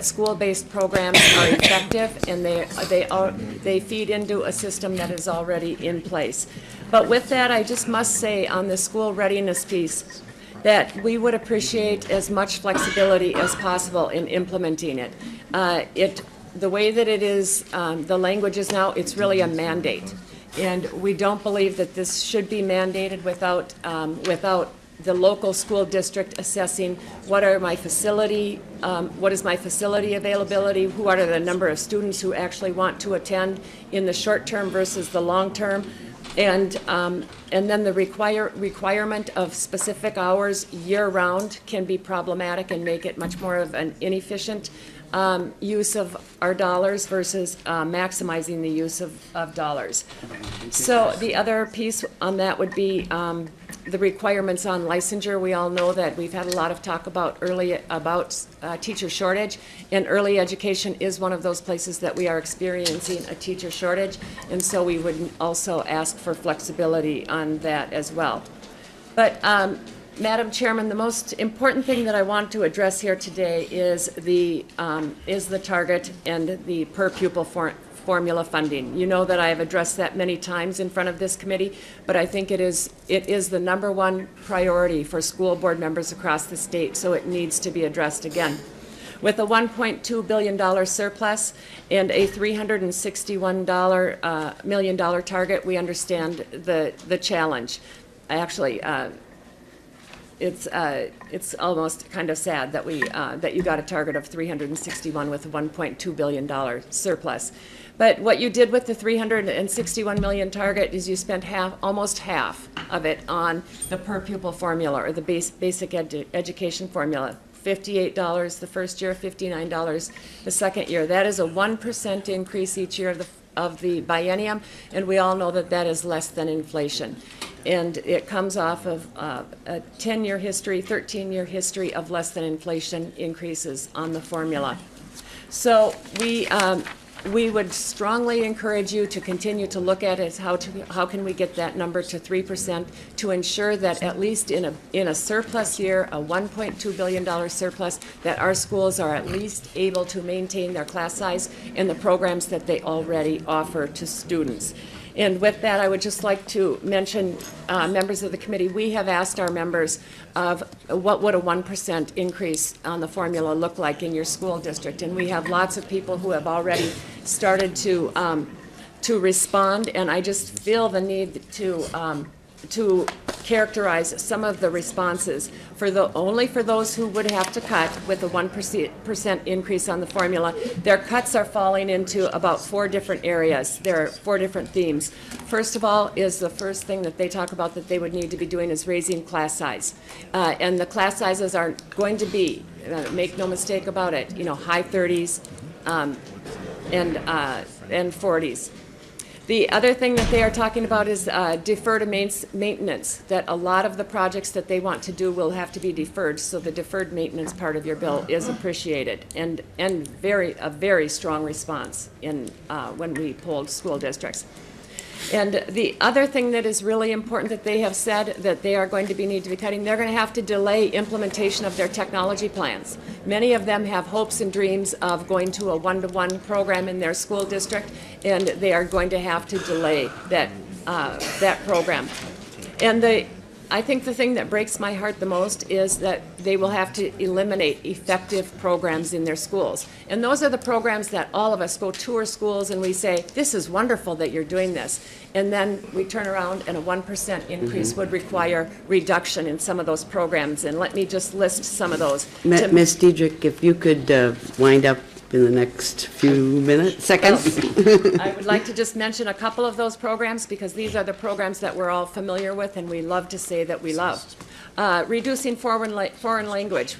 school-based programs are effective, and they feed into a system that is already in place. But with that, I just must say on the school readiness piece that we would appreciate as much flexibility as possible in implementing it. The way that it is, the language is now, it's really a mandate. And we don't believe that this should be mandated without the local school district assessing what is my facility availability, who are the number of students who actually want to attend in the short term versus the long term. And then the requirement of specific hours year-round can be problematic and make it much more of an inefficient use of our dollars versus maximizing the use of dollars. So the other piece on that would be the requirements on licensure. We all know that we've had a lot of talk about teacher shortage, and early education is one of those places that we are experiencing a teacher shortage, and so we would also ask for flexibility on that as well. But Madam Chairman, the most important thing that I want to address here today is the target and the per pupil formula funding. You know that I have addressed that many times in front of this committee, but I think it is the #1 priority for school board members across the state, so it needs to be addressed again. With a $1.2 billion surplus and a $361 million target, we understand the challenge. Actually, it's almost kind of sad that that you got a target of 361 with a $1.2 billion surplus. But what you did with the 361 million target is you spent almost half of it on the per pupil formula, or the basic education formula. $58 the first year, $59 the second year. That is a 1% increase each year of the biennium, and we all know that that is less than inflation. And it comes off of a 10-year history, 13-year history of less than inflation increases on the formula. So we would strongly encourage you to continue to look at it, how can we get that number to 3% to ensure that at least in a surplus year, a $1.2 billion surplus, that our schools are at least able to maintain their class size and the programs that they already offer to students. And with that, I would just like to mention, members of the committee, we have asked our members of what would a 1% increase on the formula look like in your school district. And we have lots of people who have already started to respond, and I just feel the need to characterize some of the responses. Only for those who would have to cut with a 1% increase on the formula, their cuts are falling into about 4 different areas. There are 4 different themes. First of all is the first thing that they talk about that they would need to be doing is raising class size. And the class sizes are going to be, make no mistake about it, high 30s and 40s. The other thing that they are talking about is deferred maintenance, that a lot of the projects that they want to do will have to be deferred, so the deferred maintenance part of your bill is appreciated, and a very strong response when we polled school districts. And the other thing that is really important that they have said that they are going to need to be cutting, they're going to have to delay implementation of their technology plans. Many of them have hopes and dreams of going to a one-to-one program in their school district, and they are going to have to delay that program. And I think the thing that breaks my heart the most is that they will have to eliminate effective programs in their schools. And those are the programs that all of us go tour schools and we say, this is wonderful that you're doing this. And then we turn around and a 1% increase would require reduction in some of those programs. And let me just list some of those. Ms. Diedrich, if you could wind up in the next few seconds. I would like to just mention a couple of those programs because these are the programs that we're all familiar with and we love to say that we love. Reducing foreign language,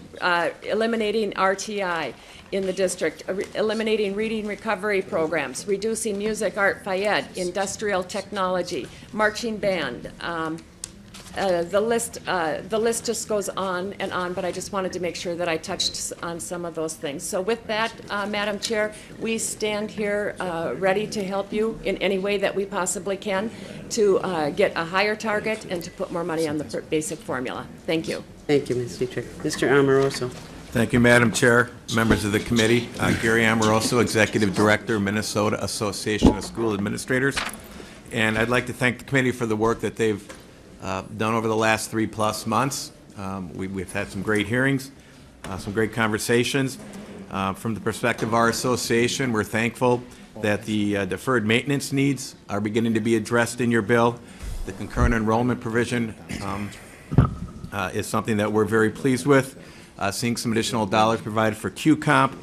eliminating RTI in the district, eliminating reading recovery programs, reducing music, art, FIED, industrial technology, marching band, the list just goes on and on, but I just wanted to make sure that I touched on some of those things. So with that, Madam Chair, we stand here ready to help you in any way that we possibly can to get a higher target and to put more money on the basic formula. Thank you. Thank you, Ms. Dietrich. Mr. Amoroso. Thank you, Madam Chair, members of the committee. Gary Amoroso, Executive Director, Minnesota Association of School Administrators. And I'd like to thank the committee for the work that they've done over the last 3+ months. We've had some great hearings, some great conversations. From the perspective of our association, we're thankful that the deferred maintenance needs are beginning to be addressed in your bill. The concurrent enrollment provision is something that we're very pleased with. Seeing some additional dollars provided for Q-Comp,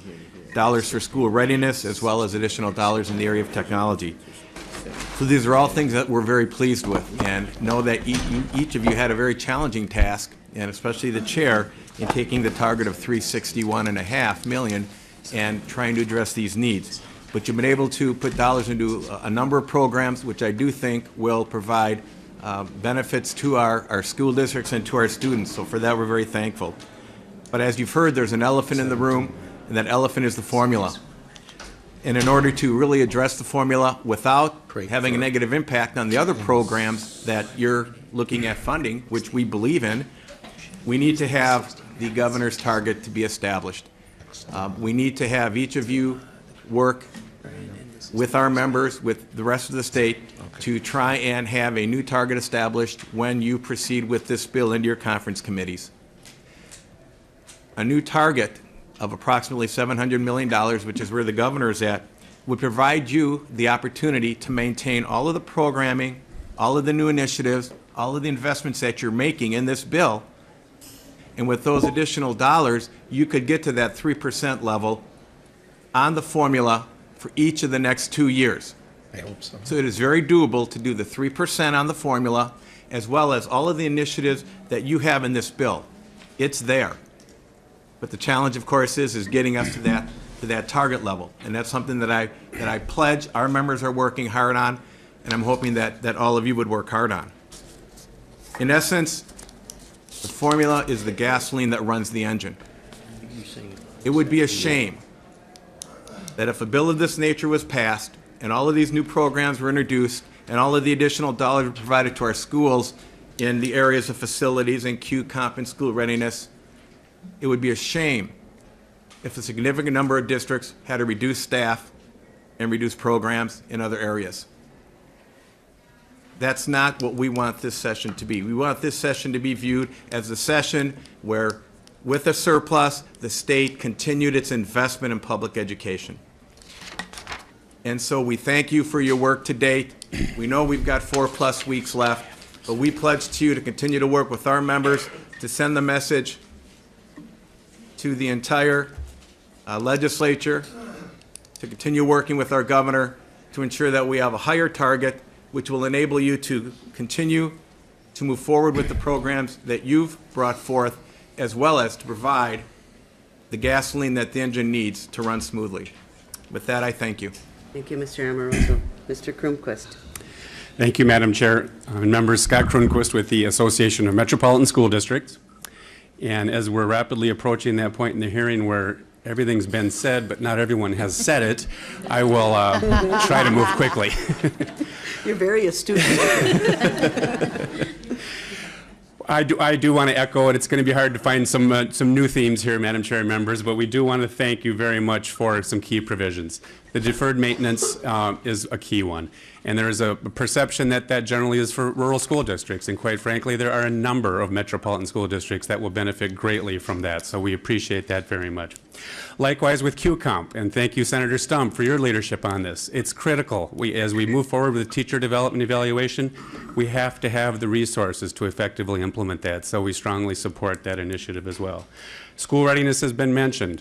dollars for school readiness, as well as additional dollars in the area of technology. So these are all things that we're very pleased with, and know that each of you had a very challenging task, and especially the chair, in taking the target of $361.5 million and trying to address these needs. But you've been able to put dollars into a number of programs, which I do think will provide benefits to our school districts and to our students. So for that, we're very thankful. But as you've heard, there's an elephant in the room, and that elephant is the formula. And in order to really address the formula without having a negative impact on the other programs that you're looking at funding, which we believe in, we need to have the governor's target to be established. We need to have each of you work with our members, with the rest of the state, to try and have a new target established when you proceed with this bill into your conference committees. A new target of approximately $700 million, which is where the governor is at, would provide you the opportunity to maintain all of the programming, all of the new initiatives, all of the investments that you're making in this bill. And with those additional dollars, you could get to that 3% level on the formula for each of the next 2 years. I hope so. So it is very doable to do the 3% on the formula, as well as all of the initiatives that you have in this bill. It's there. But the challenge, of course, is getting us to that target level. And that's something that I pledge our members are working hard on, and I'm hoping that all of you would work hard on. In essence, the formula is the gasoline that runs the engine. It would be a shame that if a bill of this nature was passed and all of these new programs were introduced and all of the additional dollars were provided to our schools in the areas of facilities and Q-Comp and school readiness, it would be a shame if a significant number of districts had to reduce staff and reduce programs in other areas. That's not what we want this session to be. We want this session to be viewed as a session where, with a surplus, the state continued its investment in public education. And so we thank you for your work to date. We know we've got 4+ weeks left, but we pledge to you to continue to work with our members to send the message to the entire legislature, to continue working with our governor to ensure that we have a higher target, which will enable you to continue to move forward with the programs that you've brought forth, as well as to provide the gasoline that the engine needs to run smoothly. With that, I thank you. Thank you, Mr. Amoroso. Mr. Cronquist. Thank you, Madam Chair. Members, Scott Cronquist with the Association of Metropolitan School Districts. And as we're rapidly approaching that point in the hearing where everything's been said, but not everyone has said it, I will try to move quickly. You're very astute. I do want to echo it. It's going to be hard to find some new themes here, Madam Chair and members, but we do want to thank you very much for some key provisions. The deferred maintenance is a key one, and there is a perception that that generally is for rural school districts, and quite frankly, there are a number of metropolitan school districts that will benefit greatly from that, so we appreciate that very much. Likewise with Q-Comp, and thank you, Senator Stump, for your leadership on this. It's critical. As we move forward with teacher development evaluation, we have to have the resources to effectively implement that, so we strongly support that initiative as well. School readiness has been mentioned.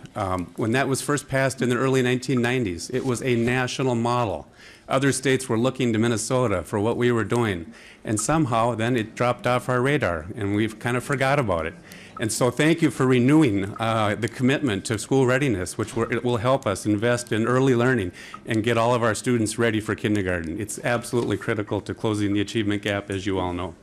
When that was first passed in the early 1990s, it was a national model. Other states were looking to Minnesota for what we were doing, and somehow then it dropped off our radar, and we've kind of forgot about it. And so thank you for renewing the commitment to school readiness, which it will help us invest in early learning and get all of our students ready for kindergarten. It's absolutely critical to closing the achievement gap, as you all know.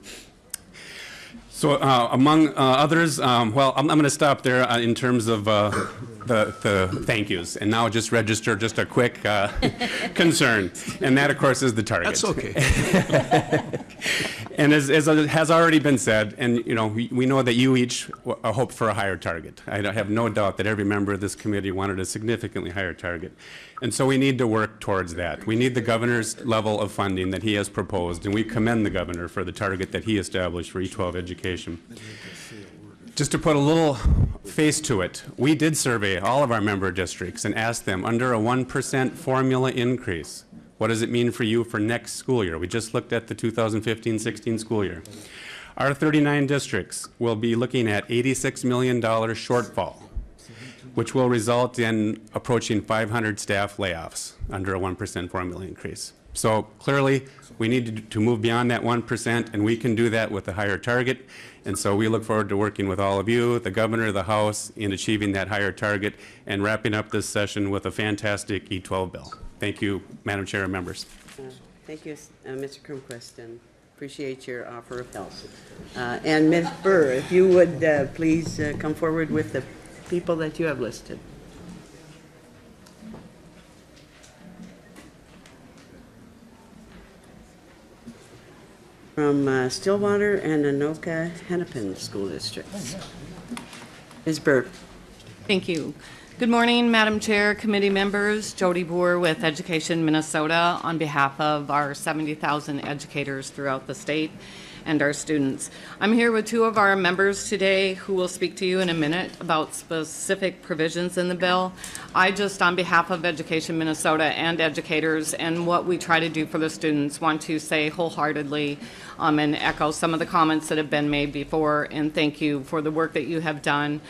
So among others, well, I'm going to stop there in terms of the thank yous, and now just register just a quick concern, and that, of course, is the target. That's okay. And as has already been said, and you know, we know that you each hope for a higher target. I have no doubt that every member of this committee wanted a significantly higher target. And so we need to work towards that. We need the governor's level of funding that he has proposed, and we commend the governor for the target that he established for E12 education. Just to put a little face to it, we did survey all of our member districts and asked them, under a 1% formula increase, what does it mean for you for next school year? We just looked at the 2015-16 school year. Our 39 districts will be looking at $86 million shortfall, which will result in approaching 500 staff layoffs under a 1% formula increase. So clearly, we need to move beyond that 1%, and we can do that with a higher target. And so we look forward to working with all of you, the governor, the House, in achieving that higher target and wrapping up this session with a fantastic E12 bill. Thank you, Madam Chair and members. Thank you, Mr. Cronquist, and appreciate your offer of help. And Ms. Burr, if you would please come forward with the people that you have listed. From Stillwater and Anoka Hennepin School Districts. Ms. Burr. Thank you. Good morning, Madam Chair, committee members. Jody Boer with Education Minnesota on behalf of our 70,000 educators throughout the state and our students. I'm here with two of our members today who will speak to you in a minute about specific provisions in the bill. I just, on behalf of Education Minnesota and educators and what we try to do for the students, want to say wholeheartedly and echo some of the comments that have been made before, and thank you for the work that you have done,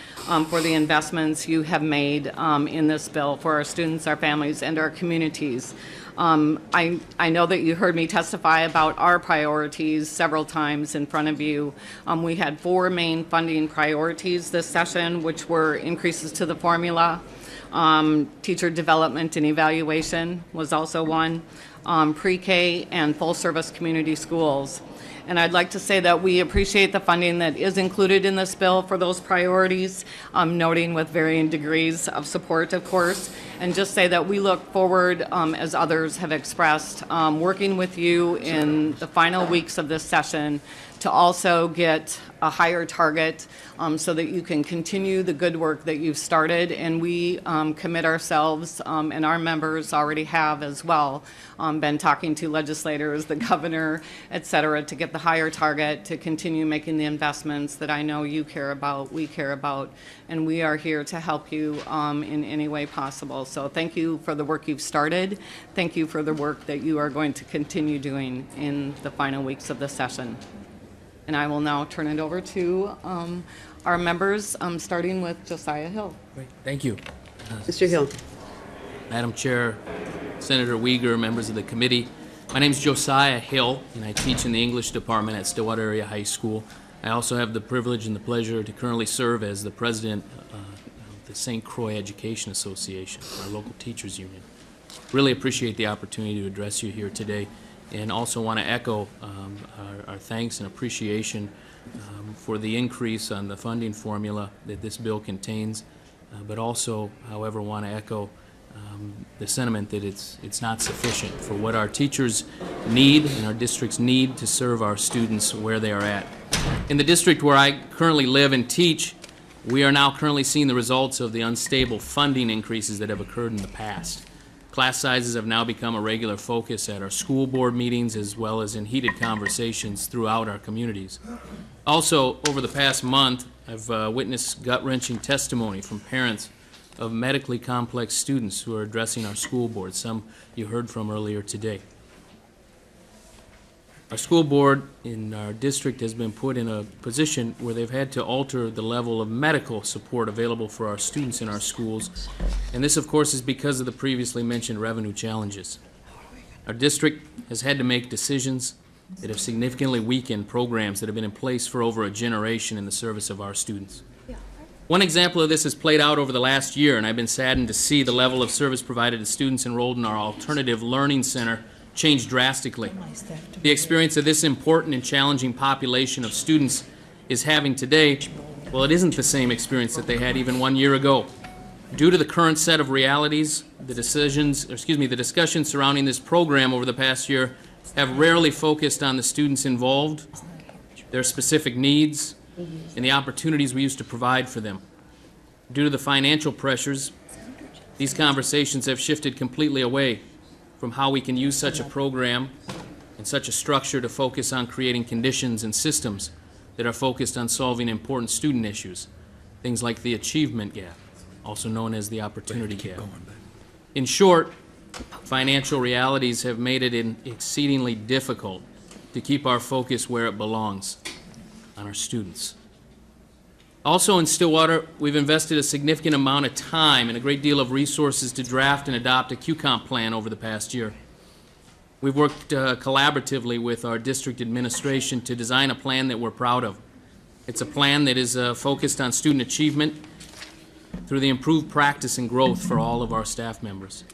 for the investments you have made in this bill for our students, our families, and our communities. I know that you heard me testify about our priorities several times in front of you. We had 4 main funding priorities this session, which were increases to the formula, teacher development and evaluation was also one, pre-K, and full-service community schools. And I'd like to say that we appreciate the funding that is included in this bill for those priorities, noting with varying degrees of support, of course, and just say that we look forward, as others have expressed, working with you in the final weeks of this session to also get a higher target so that you can continue the good work that you've started. And we commit ourselves, and our members already have as well, been talking to legislators, the governor, et cetera, to get the higher target, to continue making the investments that I know you care about, we care about, and we are here to help you in any way possible. So thank you for the work you've started. Thank you for the work that you are going to continue doing in the final weeks of the session. And I will now turn it over to our members, starting with Josiah Hill. Great. Thank you. Mr. Hill. Madam Chair, Senator Wiger, members of the committee. My name is Josiah Hill, and I teach in the English department at Stillwater Area High School. I also have the privilege and the pleasure to currently serve as the president of the St. Croix Education Association, our local teachers union. Really appreciate the opportunity to address you here today, and also want to echo our thanks and appreciation for the increase on the funding formula that this bill contains, but also, however, want to echo the sentiment that it's not sufficient for what our teachers need and our districts need to serve our students where they are at. In the district where I currently live and teach, we are now currently seeing the results of the unstable funding increases that have occurred in the past. Class sizes have now become a regular focus at our school board meetings as well as in heated conversations throughout our communities. Also, over the past month, I've witnessed gut-wrenching testimony from parents of medically complex students who are addressing our school board, some you heard from earlier today. Our school board in our district has been put in a position where they've had to alter the level of medical support available for our students in our schools, and this, of course, is because of the previously mentioned revenue challenges. Our district has had to make decisions that have significantly weakened programs that have been in place for over a generation in the service of our students. One example of this has played out over the last year, and I've been saddened to see the level of service provided to students enrolled in our Alternative Learning Center change drastically. The experience of this important and challenging population of students is having today, well, it isn't the same experience that they had even 1 year ago. Due to the current set of realities, the discussions surrounding this program over the past year have rarely focused on the students involved, their specific needs, and the opportunities we used to provide for them. Due to the financial pressures, these conversations have shifted completely away from how we can use such a program and such a structure to focus on creating conditions and systems that are focused on solving important student issues, things like the achievement gap, also known as the opportunity gap. In short, financial realities have made it exceedingly difficult to keep our focus where it belongs, on our students. Also in Stillwater, we've invested a significant amount of time and a great deal of resources to draft and adopt a QComp plan over the past year. We've worked collaboratively with our district administration to design a plan that we're proud of. It's a plan that is focused on student achievement through the improved practice and growth for all of our staff members.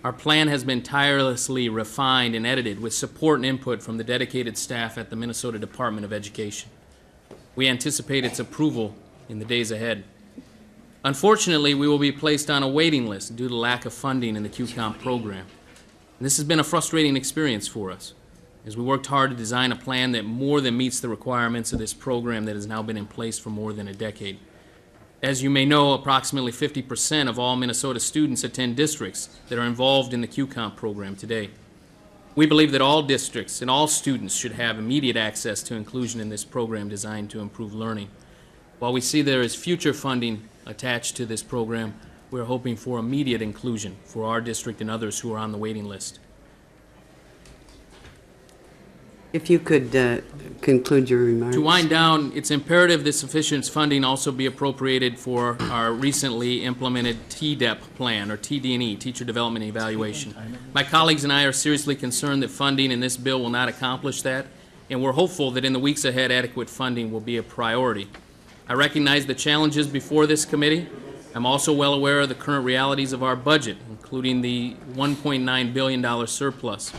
Our plan has been tirelessly refined and edited with support and input from the dedicated staff at the Minnesota Department of Education. We anticipate its approval in the days ahead. Unfortunately, we will be placed on a waiting list due to lack of funding in the QComp program. And this has been a frustrating experience for us, as we worked hard to design a plan that more than meets the requirements of this program that has now been in place for more than a decade. As you may know, approximately 50% of all Minnesota students attend districts that are involved in the QComp program today. We believe that all districts and all students should have immediate access to inclusion in this program designed to improve learning. While we see there is future funding attached to this program, we're hoping for immediate inclusion for our district and others who are on the waiting list. If you could conclude your remarks. To wind down, it's imperative that sufficient funding also be appropriated for our recently implemented TDEP plan, or TD&E, Teacher Development and Evaluation. My colleagues and I are seriously concerned that funding in this bill will not accomplish that, and we're hopeful that in the weeks ahead, adequate funding will be a priority. I recognize the challenges before this committee. I'm also well aware of the current realities of our budget, including the $1.9 billion surplus.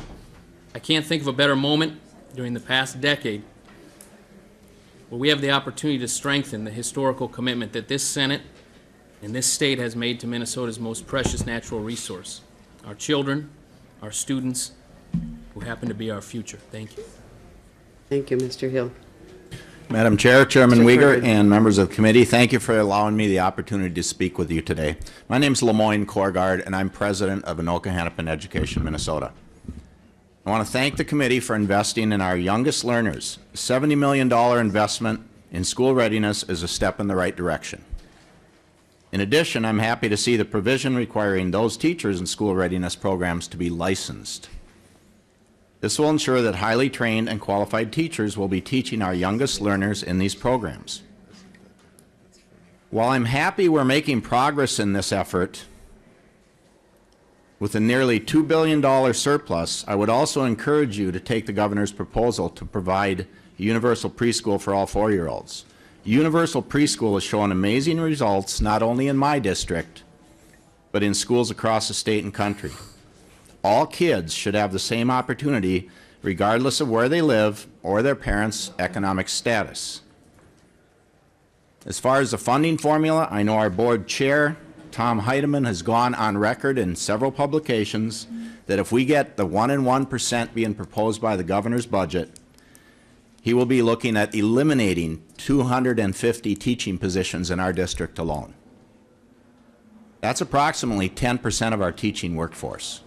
I can't think of a better moment during the past decade where we have the opportunity to strengthen the historical commitment that this Senate and this state has made to Minnesota's most precious natural resource, our children, our students, who happen to be our future. Thank you. Thank you, Mr. Hill. Madam Chair, Chairman Wiger, and members of the committee, thank you for allowing me the opportunity to speak with you today. My name is Lemoyne Korgard, and I'm president of Anoka Hennepin Education, Minnesota. I want to thank the committee for investing in our youngest learners. A $70 million investment in school readiness is a step in the right direction. In addition, I'm happy to see the provision requiring those teachers in school readiness programs to be licensed. This will ensure that highly trained and qualified teachers will be teaching our youngest learners in these programs. While I'm happy we're making progress in this effort, with a nearly $2 billion surplus, I would also encourage you to take the governor's proposal to provide universal preschool for all 4-year-olds. Universal preschool has shown amazing results not only in my district, but in schools across the state and country. All kids should have the same opportunity regardless of where they live or their parents' economic status. As far as the funding formula, I know our board chair, Tom Heidemann, has gone on record in several publications that if we get the 1 and 1% being proposed by the governor's budget, he will be looking at eliminating 250 teaching positions in our district alone. That's approximately 10% of our teaching workforce.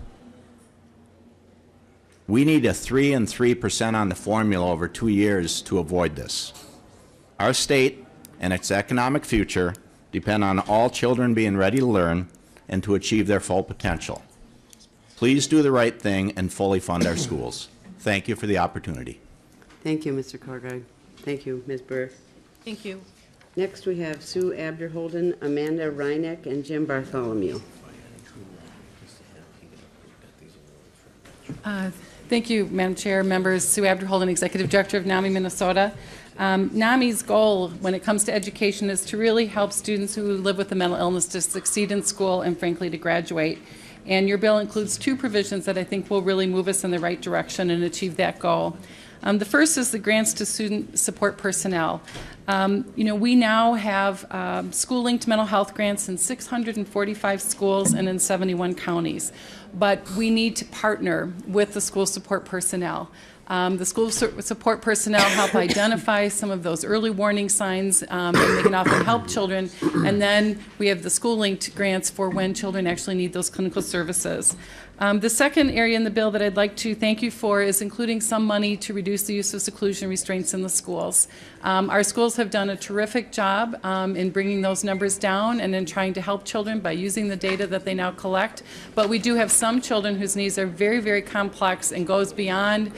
We need a 3 and 3% on the formula over 2 years to avoid this. Our state and its economic future depend on all children being ready to learn and to achieve their full potential. Please do the right thing and fully fund our schools. Thank you for the opportunity. Thank you, Mr. Korgard. Thank you, Ms. Burr. Thank you. Next, we have Sue Abderholden, Amanda Reineck, and Jim Bartholomew. Thank you, Madam Chair, members. Sue Abderholden, Executive Director of NAMI Minnesota. NAMI's goal when it comes to education is to really help students who live with a mental illness to succeed in school and, frankly, to graduate. And your bill includes 2 provisions that I think will really move us in the right direction and achieve that goal. The first is the grants to student support personnel. We now have school-linked mental health grants in 645 schools and in 71 counties, but we need to partner with the school support personnel. The school support personnel help identify some of those early warning signs, and they can often help children. And then we have the school-linked grants for when children actually need those clinical services. The second area in the bill that I'd like to thank you for is including some money to reduce the use of seclusion restraints in the schools. Our schools have done a terrific job in bringing those numbers down and in trying to help children by using the data that they now collect. But we do have some children whose needs are very, very complex and goes beyond,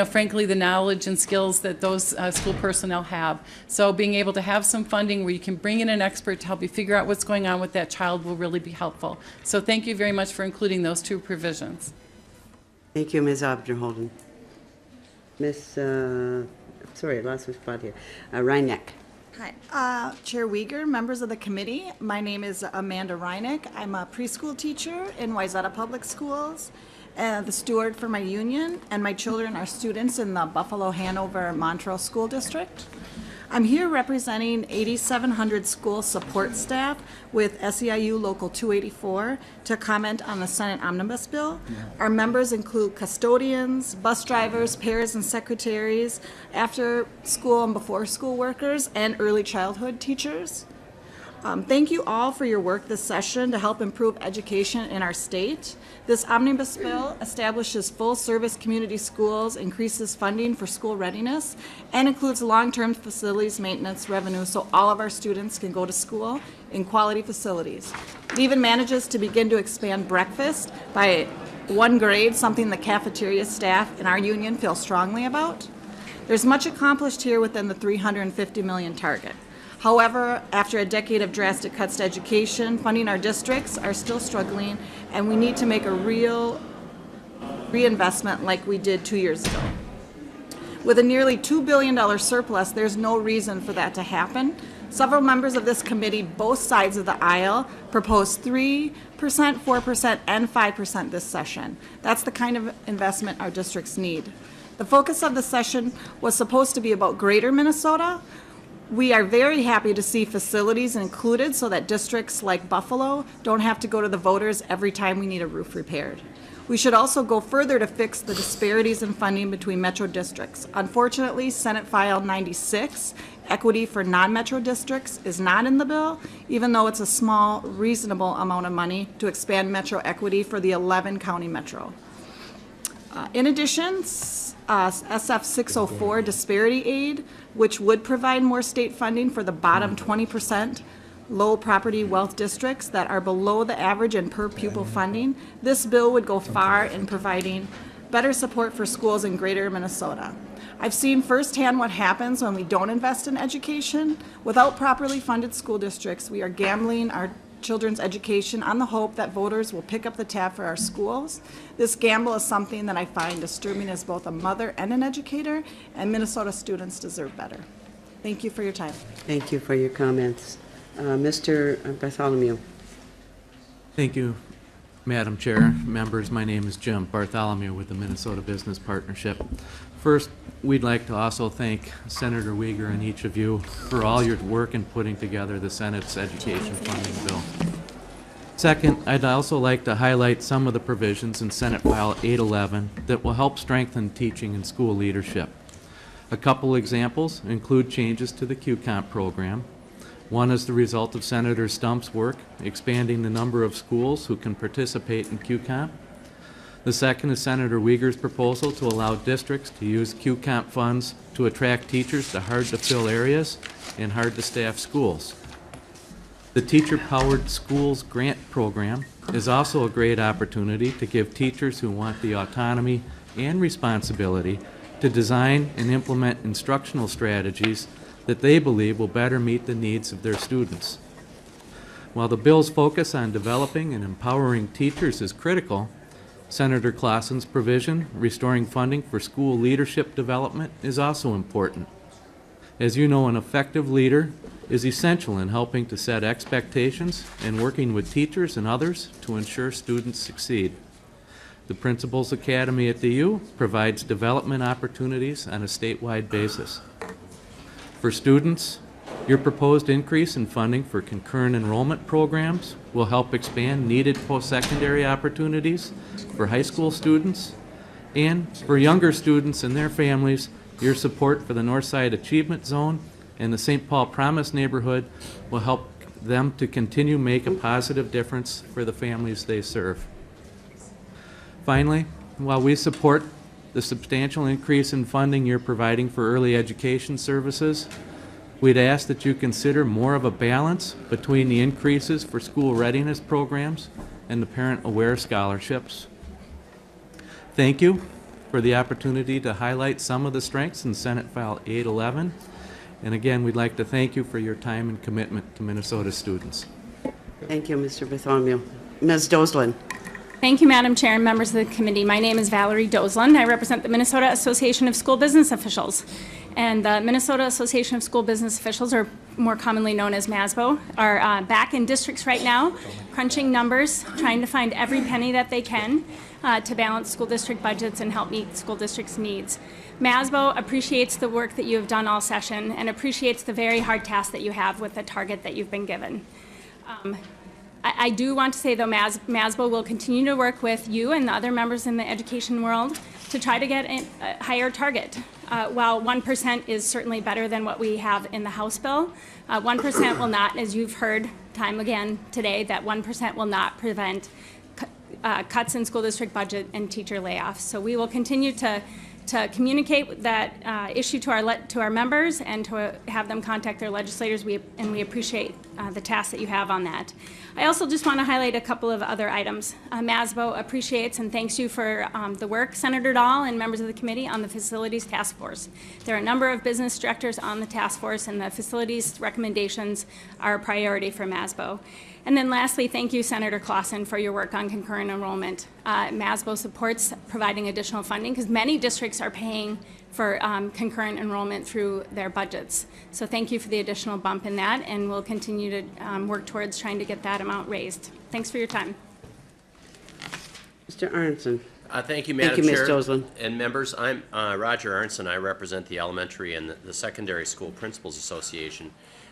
frankly, the knowledge and skills that those school personnel have. So being able to have some funding where you can bring in an expert to help you figure out what's going on with that child will really be helpful. So thank you very much for including those two provisions. Thank you, Ms. Abderholden. Ms. Sorry, I lost my spot here. Reineck. Hi, Chair Wiger, members of the committee. My name is Amanda Reineck. I'm a preschool teacher in Wayzata Public Schools, the steward for my union, and my children are students in the Buffalo, Hanover, Montrose School District. I'm here representing 8,700 school support staff with SEIU Local 284 to comment on the Senate Omnibus Bill. Our members include custodians, bus drivers, pairs and secretaries, after school and before school workers, and early childhood teachers. Thank you all for your work this session to help improve education in our state. This omnibus bill establishes full-service community schools, increases funding for school readiness, and includes long-term facilities maintenance revenue so all of our students can go to school in quality facilities. It even manages to begin to expand breakfast by 1 grade, something the cafeteria staff in our union feel strongly about. There's much accomplished here within the $350 million target. However, after a decade of drastic cuts to education, funding our districts are still struggling, and we need to make a real reinvestment like we did 2 years ago. With a nearly $2 billion surplus, there's no reason for that to happen. Several members of this committee, both sides of the aisle, proposed 3%, 4%, and 5% this session. That's the kind of investment our districts need. The focus of the session was supposed to be about Greater Minnesota. We are very happy to see facilities included so that districts like Buffalo don't have to go to the voters every time we need a roof repaired. We should also go further to fix the disparities in funding between metro districts. Unfortunately, Senate File 96, Equity for Non-Metro Districts, is not in the bill, even though it's a small, reasonable amount of money to expand metro equity for the 11-county metro. In addition, SF 604 disparity aid, which would provide more state funding for the bottom 20% low property wealth districts that are below the average in per pupil funding. This bill would go far in providing better support for schools in Greater Minnesota. I've seen firsthand what happens when we don't invest in education. Without properly funded school districts, we are gambling our children's education on the hope that voters will pick up the tab for our schools. This gamble is something that I find disturbing as both a mother and an educator, and Minnesota students deserve better. Thank you for your time. Thank you for your comments. Mr. Bartholomew. Thank you, Madam Chair. Members, my name is Jim Bartholomew with the Minnesota Business Partnership. First, we'd like to also thank Senator Wiger and each of you for all your work in putting together the Senate's education funding bill. Second, I'd also like to highlight some of the provisions in Senate File 811 that will help strengthen teaching and school leadership. A couple examples include changes to the QComp program. One is the result of Senator Stump's work, expanding the number of schools who can participate in QComp. The second is Senator Wiger's proposal to allow districts to use QComp funds to attract teachers to hard-to-fill areas and hard-to-staff schools. The Teacher-Powered Schools Grant Program is also a great opportunity to give teachers who want the autonomy and responsibility to design and implement instructional strategies that they believe will better meet the needs of their students. While the bill's focus on developing and empowering teachers is critical, Senator Clausen's provision, restoring funding for school leadership development, is also important. As you know, an effective leader is essential in helping to set expectations and working with teachers and others to ensure students succeed. The Principals Academy at the U provides development opportunities on a statewide basis. For students, your proposed increase in funding for concurrent enrollment programs will help expand needed post-secondary opportunities for high school students. And for younger students and their families, your support for the Northside Achievement Zone and the St. Paul Promise neighborhood will help them to continue make a positive difference for the families they serve. Finally, while we support the substantial increase in funding you're providing for early education services, we'd ask that you consider more of a balance between the increases for school readiness programs and the Parent Aware scholarships. Thank you for the opportunity to highlight some of the strengths in Senate File 811. And again, we'd like to thank you for your time and commitment to Minnesota students. Thank you, Mr. Bartholomew. Ms. Doslin. Thank you, Madam Chair and members of the committee. My name is Valerie Doslin. I represent the Minnesota Association of School Business Officials. And the Minnesota Association of School Business Officials, or more commonly known as MASBO, are back in districts right now, crunching numbers, trying to find every penny that they can to balance school district budgets and help meet school districts' needs. MASBO appreciates the work that you have done all session and appreciates the very hard task that you have with the target that you've been given. I do want to say, though, MASBO will continue to work with you and the other members in the education world to try to get a higher target. While 1% is certainly better than what we have in the House bill, 1% will not, as you've heard time again today, that 1% will not prevent cuts in school district budget and teacher layoffs. So we will continue to communicate that issue to our members and to have them contact their legislators, and we appreciate the task that you have on that. I also just want to highlight a couple of other items. MASBO appreciates and thanks you for the work, Senator Dahl and members of the committee, on the Facilities Task Force. There are a number of business directors on the task force, and the facilities recommendations are a priority for MASBO. And then lastly, thank you, Senator Clausen, for your work on concurrent enrollment. MASBO supports providing additional funding because many districts are paying for concurrent enrollment through their budgets. So thank you for the additional bump in that, and we'll continue to work towards trying to get that amount raised. Thanks for your time. Mr. Aronson. Thank you, Madam Ms. Chair. Doslin. And members, I'm Roger Aronson. I represent the Elementary and the Secondary School Principals Association.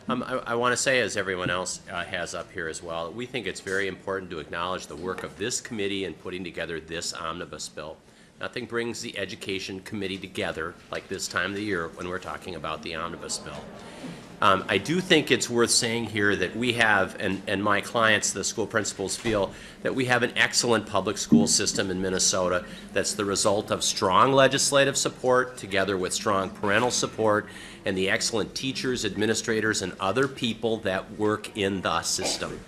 I want to say, as everyone else has up here as well, we think it's very important to acknowledge the work of this committee in putting together this omnibus bill. Nothing brings the Education Committee together like this time of the year when we're talking about the omnibus bill. I do think it's worth saying here that we have, and my clients, the school principals, feel that we have an excellent public school system in Minnesota that's the result of strong legislative support together with strong parental support and the excellent teachers, administrators, and other people that work in the system.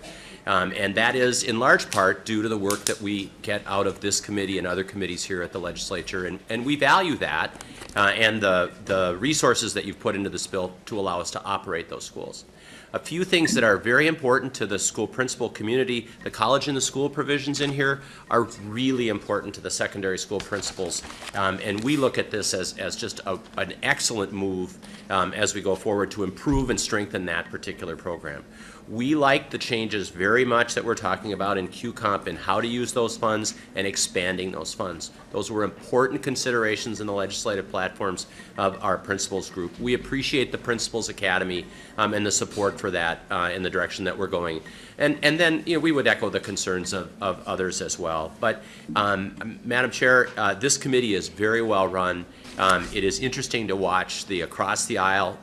And that is in large part due to the work that we get out of this committee and other committees here at the legislature, and we value that and the resources that you've put into this bill to allow us to operate those schools. A few things that are very important to the school principal community, the college and the school provisions in here are really important to the secondary school principals, and we look at this as just an excellent move as we go forward to improve and strengthen that particular program. We like the changes very much that we're talking about in QComp and how to use those funds and expanding those funds. Those were important considerations in the legislative platforms of our principals group. We appreciate the Principals Academy and the support for that in the direction that we're going. And then we would echo the concerns of others as well. But Madam Chair, this committee is very well run. It is interesting to watch the across the aisle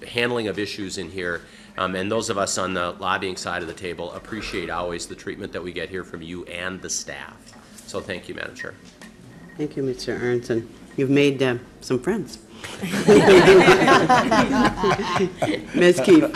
handling of issues in here. And those of us on the lobbying side of the table appreciate always the treatment that we get here from you and the staff. So thank you, Madam Chair. Thank you, Mr. Aronson. You've made some friends. Ms. Keefe.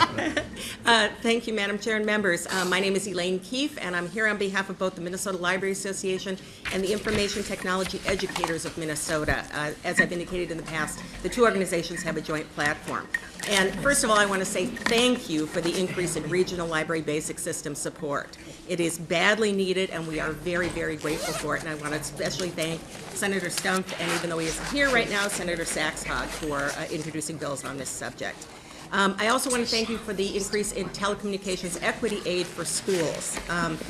Thank you, Madam Chair and members. My name is Elaine Keefe, and I'm here on behalf of both the Minnesota Library Association and the Information Technology Educators of Minnesota. As I've indicated in the past, the two organizations have a joint platform. And first of all, I want to say thank you for the increase in regional library basic system support. It is badly needed, and we are very, very grateful for it. And I want to especially thank Senator Stumpf, and even though he isn't here right now, Senator Saxhog, for introducing bills on this subject. I also want to thank you for the increase in telecommunications equity aid for schools.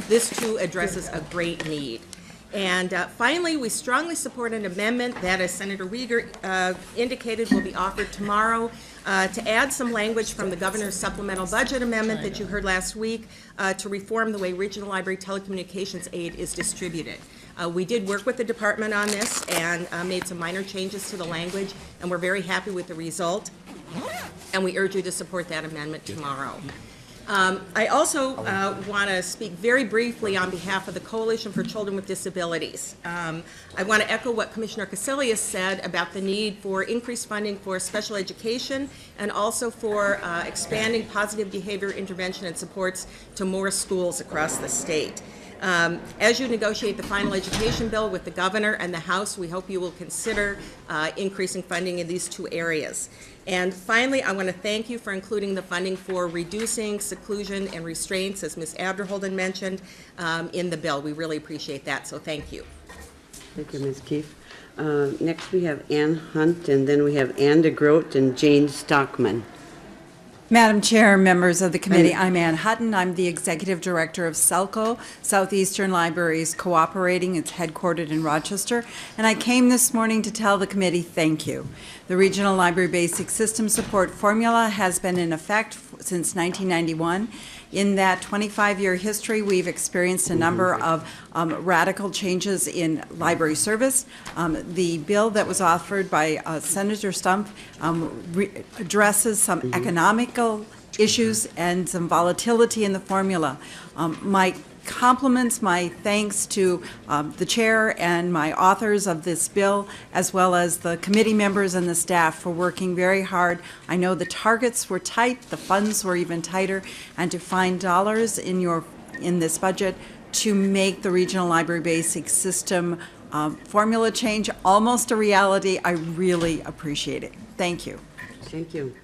This, too, addresses a great need. And finally, we strongly support an amendment that, as Senator Wiger indicated, will be offered tomorrow to add some language from the governor's supplemental budget amendment that you heard last week to reform the way regional library telecommunications aid is distributed. We did work with the department on this and made some minor changes to the language, and we're very happy with the result. And we urge you to support that amendment tomorrow. I also want to speak very briefly on behalf of the Coalition for Children with Disabilities. I want to echo what Commissioner Casilius said about the need for increased funding for special education and also for expanding positive behavior intervention and supports to more schools across the state. As you negotiate the final education bill with the governor and the House, we hope you will consider increasing funding in these two areas. And finally, I want to thank you for including the funding for reducing seclusion and restraints, as Ms. Abderholden mentioned, in the bill. We really appreciate that, so thank you. Thank you, Ms. Keefe. Next, we have Ann Hunt, and then we have Ann DeGroat and Jane Stockman. Madam Chair, members of the committee, I'm Ann Hutton. I'm the Executive Director of SELCO, Southeastern Libraries Cooperating. It's headquartered in Rochester. And I came this morning to tell the committee thank you. The Regional Library Basic System Support Formula has been in effect since 1991. In that 25-year history, we've experienced a number of radical changes in library service. The bill that was offered by Senator Stump addresses some economical issues and some volatility in the formula. My compliments, my thanks to the chair and my authors of this bill, as well as the committee members and the staff for working very hard. I know the targets were tight, the funds were even tighter, and to find dollars in this budget to make the Regional Library Basic System formula change almost a reality, I really appreciate it. Thank you. Thank you.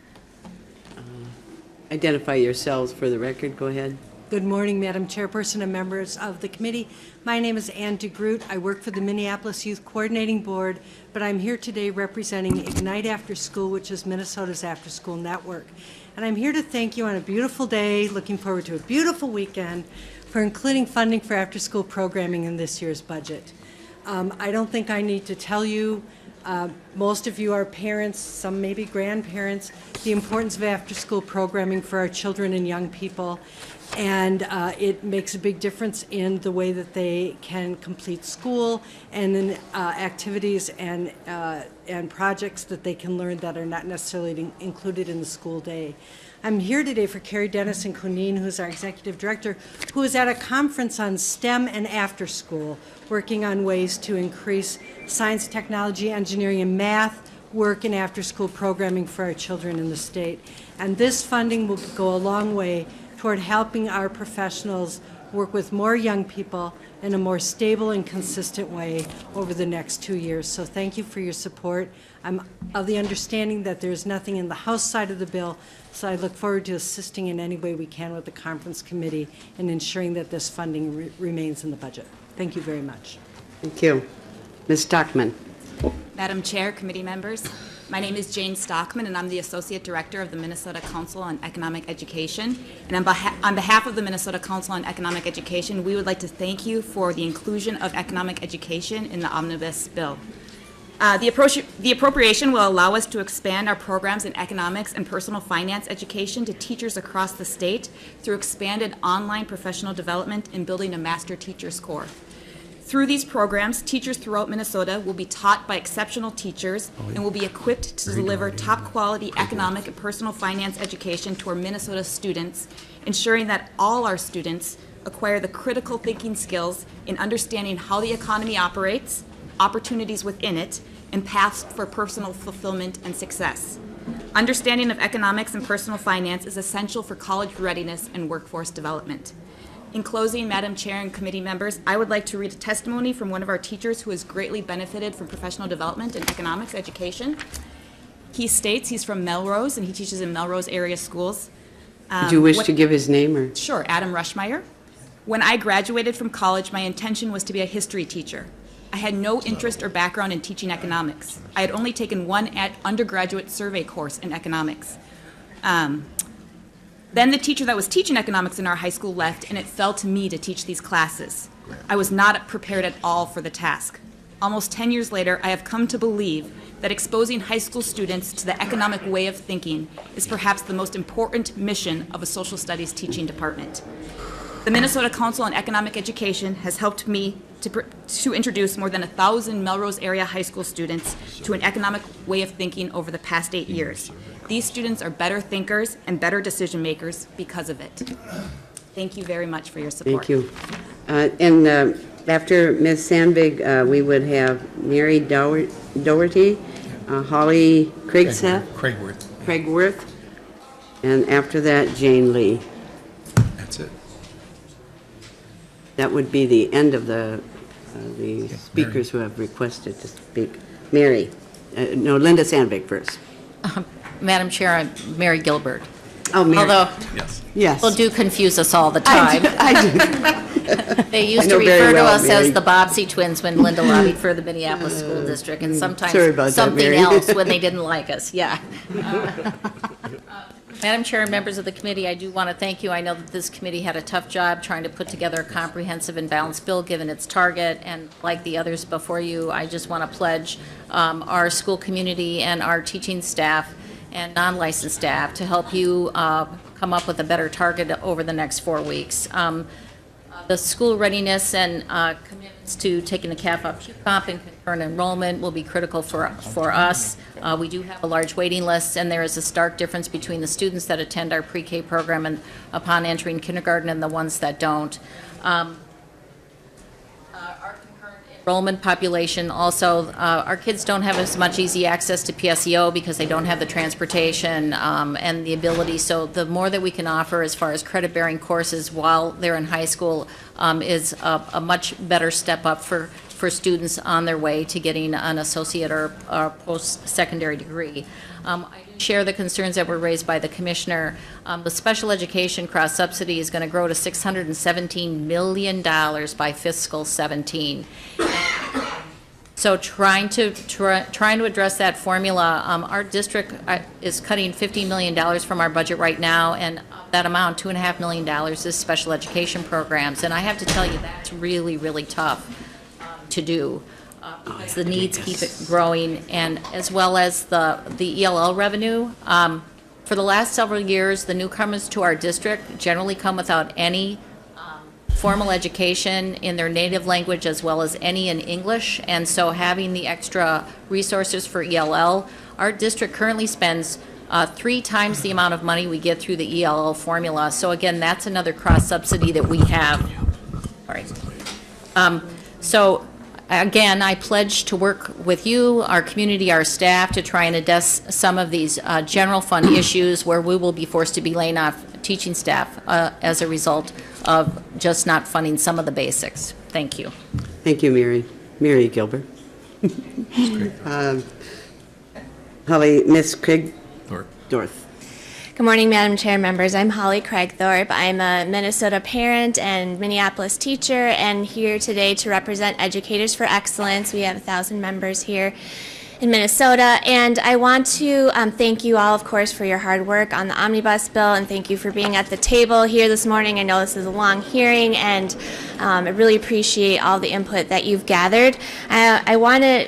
Identify yourselves for the record. Go ahead. Good morning, Madam Chairperson and members of the committee. My name is Ann DeGroot. I work for the Minneapolis Youth Coordinating Board, but I'm here today representing Ignite After School, which is Minnesota's after-school network. And I'm here to thank you on a beautiful day, looking forward to a beautiful weekend, for including funding for after-school programming in this year's budget. I don't think I need to tell you, most of you are parents, some maybe grandparents, the importance of after-school programming for our children and young people. And it makes a big difference in the way that they can complete school and in activities and projects that they can learn that are not necessarily included in the school day. I'm here today for Carrie Dennis and Kuneen, who's our executive director, who is at a conference on STEM and after school, working on ways to increase science, technology, engineering, and math work in after-school programming for our children in the state. And this funding will go a long way toward helping our professionals work with more young people in a more stable and consistent way over the next 2 years. So thank you for your support. I'm of the understanding that there's nothing in the House side of the bill, so I look forward to assisting in any way we can with the conference committee in ensuring that this funding remains in the budget. Thank you very much. Thank you. Ms. Stockman. Madam Chair, committee members, my name is Jane Stockman, and I'm the Associate Director of the Minnesota Council on Economic Education. And on behalf of the Minnesota Council on Economic Education, we would like to thank you for the inclusion of economic education in the omnibus bill. The appropriation will allow us to expand our programs in economics and personal finance education to teachers across the state through expanded online professional development and building a master teacher's corps. Through these programs, teachers throughout Minnesota will be taught by exceptional teachers and will be equipped to deliver top-quality economic and personal finance education to our Minnesota students, ensuring that all our students acquire the critical thinking skills in understanding how the economy operates, opportunities within it, and paths for personal fulfillment and success. Understanding of economics and personal finance is essential for college readiness and workforce development. In closing, Madam Chair and committee members, I would like to read a testimony from one of our teachers who has greatly benefited from professional development in economics education. He states he's from Melrose, and he teaches in Melrose area schools. Do you wish to give his name? Or? Sure, Adam Rushmeyer. When I graduated from college, my intention was to be a history teacher. I had no interest or background in teaching economics. I had only taken one undergraduate survey course in economics. Then the teacher that was teaching economics in our high school left, and it fell to me to teach these classes. I was not prepared at all for the task. Almost 10 years later, I have come to believe that exposing high school students to the economic way of thinking is perhaps the most important mission of a social studies teaching department. The Minnesota Council on Economic Education has helped me to introduce more than 1,000 Melrose area high school students to an economic way of thinking over the past 8 years. These students are better thinkers and better decision makers because of it. Thank you very much for your support. Thank you. After Ms. Sandvig, we would have Mary Doherty, Holly Craigworth, and after that, Jane Lee. That's it. That would be the end of the speakers who have requested to speak. Mary, no, Linda Sandvig first. Madam Chair, I'm Mary Gilbert. Oh, Mary. Although yes. people do confuse us all the time. I do. They used to refer to us as the Bobbsey twins when Linda lobbied for the Minneapolis School District, and sometimes something else when they didn't like us. Yeah. Madam Chair and members of the committee, I do want to thank you. I know that this committee had a tough job trying to put together a comprehensive and balanced bill given its target, and like the others before you, I just want to pledge our school community and our teaching staff and non-licensed staff to help you come up with a better target over the next 4 weeks. The school readiness and commitments to taking the cap off QComp and concurrent enrollment will be critical for us. We do have a large waiting list, and there is a stark difference between the students that attend our pre-K program and upon entering kindergarten and the ones that don't. Our concurrent enrollment population also, our kids don't have as much easy access to PSEO because they don't have the transportation and the ability. So the more that we can offer as far as credit-bearing courses while they're in high school is a much better step up for students on their way to getting an associate or post-secondary degree. I share the concerns that were raised by the commissioner. The special education cross-subsidy is going to grow to $617 million by fiscal 17. So trying to address that formula, our district is cutting $50 million from our budget right now, and that amount, $2.5 million, is special education programs. And I have to tell you, that's really, really tough to do. Because the needs keep it growing, and as well as the ELL revenue. For the last several years, the newcomers to our district generally come without any formal education in their native language as well as any in English, and so having the extra resources for ELL, our district currently spends 3 times the amount of money we get through the ELL formula. So again, that's another cross-subsidy that we have. All right. So again, I pledge to work with you, our community, our staff, to try and address some of these general fund issues where we will be forced to be laying off teaching staff as a result of just not funding some of the basics. Thank you. Thank you, Mary. Mary Gilbert. Holly, Miss Craigthorpe. Good morning, Madam Chair, members. I'm Holly Craigthorpe. I'm a Minnesota parent and Minneapolis teacher, and here today to represent Educators for Excellence. We have 1,000 members here in Minnesota, and I want to thank you all, of course, for your hard work on the omnibus bill, and thank you for being at the table here this morning. I know this is a long hearing, and I really appreciate all the input that you've gathered. I want to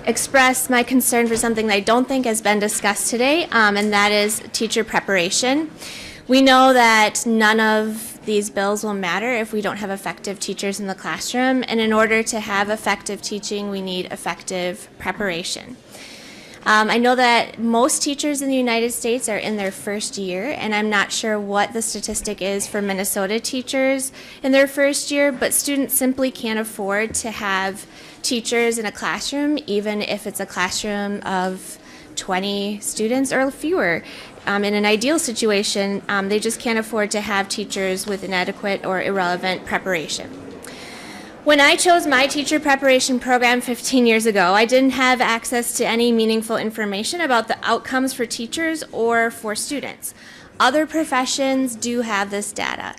express my concern for something that I don't think has been discussed today, and that is teacher preparation. We know that none of these bills will matter if we don't have effective teachers in the classroom, and in order to have effective teaching, we need effective preparation. I know that most teachers in the United States are in their first year, and I'm not sure what the statistic is for Minnesota teachers in their first year, but students simply can't afford to have teachers in a classroom, even if it's a classroom of 20 students or fewer. In an ideal situation, they just can't afford to have teachers with inadequate or irrelevant preparation. When I chose my teacher preparation program 15 years ago, I didn't have access to any meaningful information about the outcomes for teachers or for students. Other professions do have this data.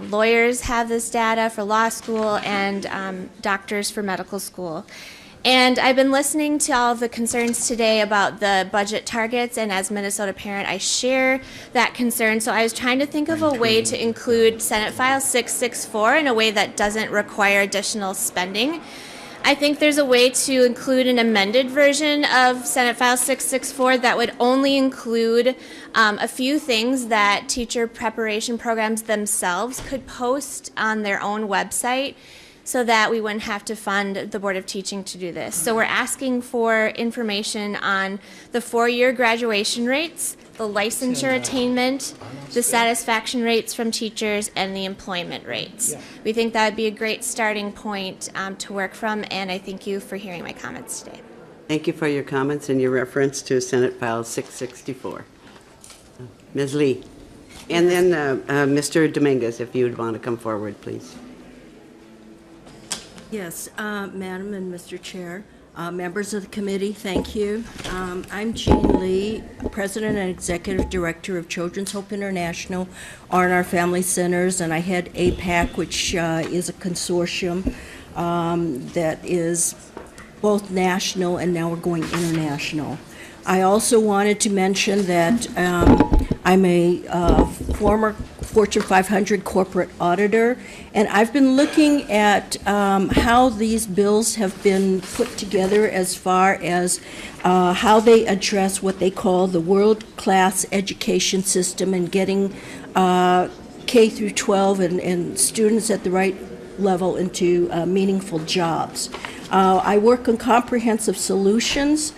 Lawyers have this data for law school, and doctors for medical school. And I've been listening to all of the concerns today about the budget targets, and as a Minnesota parent, I share that concern. So I was trying to think of a way to include Senate File 664 in a way that doesn't require additional spending. I think there's a way to include an amended version of Senate File 664 that would only include a few things that teacher preparation programs themselves could post on their own website, so that we wouldn't have to fund the Board of Teaching to do this. So we're asking for information on the 4-year graduation rates, the licensure attainment, the satisfaction rates from teachers, and the employment rates. We think that would be a great starting point to work from, and I thank you for hearing my comments today. Thank you for your comments and your reference to Senate File 664. Ms. Lee. And then Mr. Dominguez, if you would want to come forward, please. Yes, Madam and Mr. Chair, members of the committee, thank you. I'm Jean Lee, President and Executive Director of Children's Hope International, R&R Family Centers, and I head APAC, which is a consortium that is both national and now we're going international. I also wanted to mention that I'm a former Fortune 500 corporate auditor, and I've been looking at how these bills have been put together as far as how they address what they call the world-class education system and getting K through 12 and students at the right level into meaningful jobs. I work on comprehensive solutions.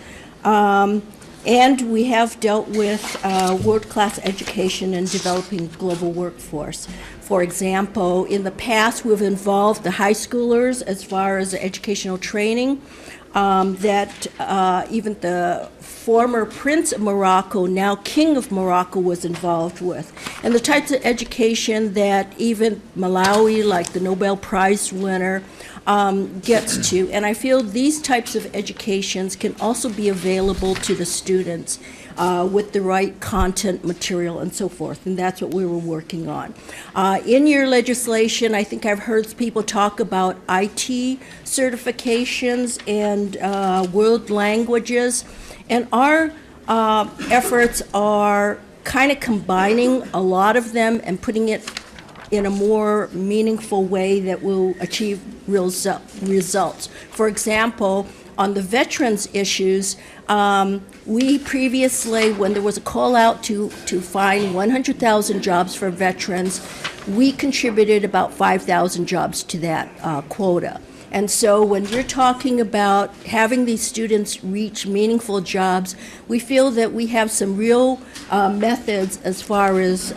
And we have dealt with world-class education and developing global workforce. For example, in the past, we've involved the high schoolers as far as educational training that even the former Prince of Morocco, now King of Morocco, was involved with. And the types of education that even Malawi, like the Nobel Prize winner, gets to. And I feel these types of educations can also be available to the students with the right content, material, and so forth. And that's what we were working on. In your legislation, I think I've heard people talk about IT certifications and world languages. And our efforts are kind of combining a lot of them and putting it in a more meaningful way that will achieve real results. For example, on the veterans issues, we previously, when there was a call out to find 100,000 jobs for veterans, we contributed about 5,000 jobs to that quota. And so when you're talking about having these students reach meaningful jobs, we feel that we have some real methods as far as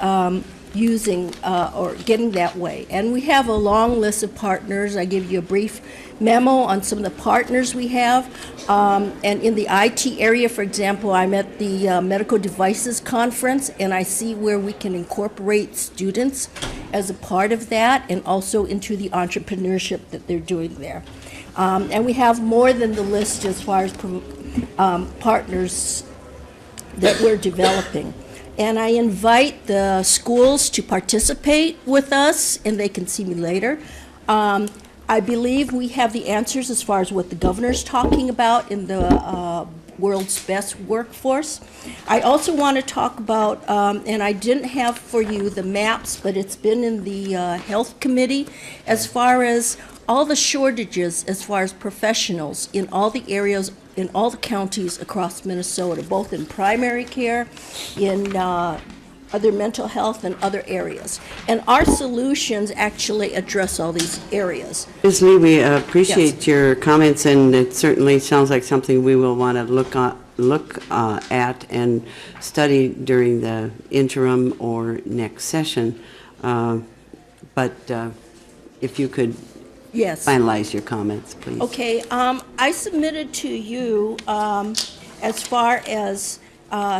using or getting that way. And we have a long list of partners. I give you a brief memo on some of the partners we have. And in the IT area, for example, I'm at the Medical Devices Conference, and I see where we can incorporate students as a part of that and also into the entrepreneurship that they're doing there. And we have more than the list as far as partners that we're developing. And I invite the schools to participate with us, and they can see me later. I believe we have the answers as far as what the governor's talking about in the world's best workforce. I also want to talk about, and I didn't have for you the maps, but it's been in the Health Committee, as far as all the shortages as far as professionals in all the areas, in all the counties across Minnesota, both in primary care, in other mental health and other areas. And our solutions actually address all these areas. Ms. Lee, we appreciate your comments, and it certainly sounds like something we will want to look at and study during the interim or next session. But if you could finalize your comments, please. Okay, I submitted to you as far as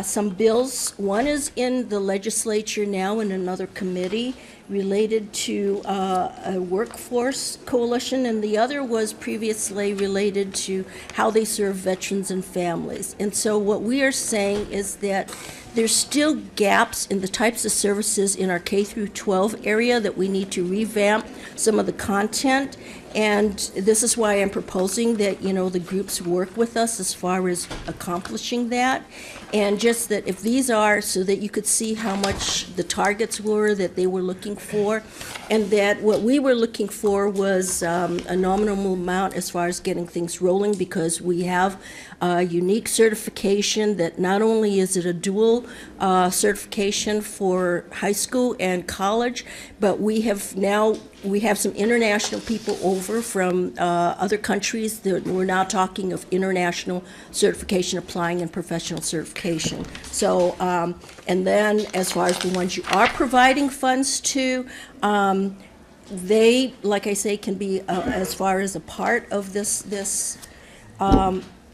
some bills. One is in the legislature now in another committee related to a workforce coalition, and the other was previously related to how they serve veterans and families. And so what we are saying is that there's still gaps in the types of services in our K through 12 area that we need to revamp some of the content. And this is why I'm proposing that, the groups work with us as far as accomplishing that. And just that if these are, so that you could see how much the targets were that they were looking for, and that what we were looking for was a nominal amount as far as getting things rolling, because we have a unique certification that not only is it a dual certification for high school and college, but we have some international people over from other countries that we're now talking of international certification applying and professional certification. So, and then as far as the ones you are providing funds to, they, like I say, can be as far as a part of this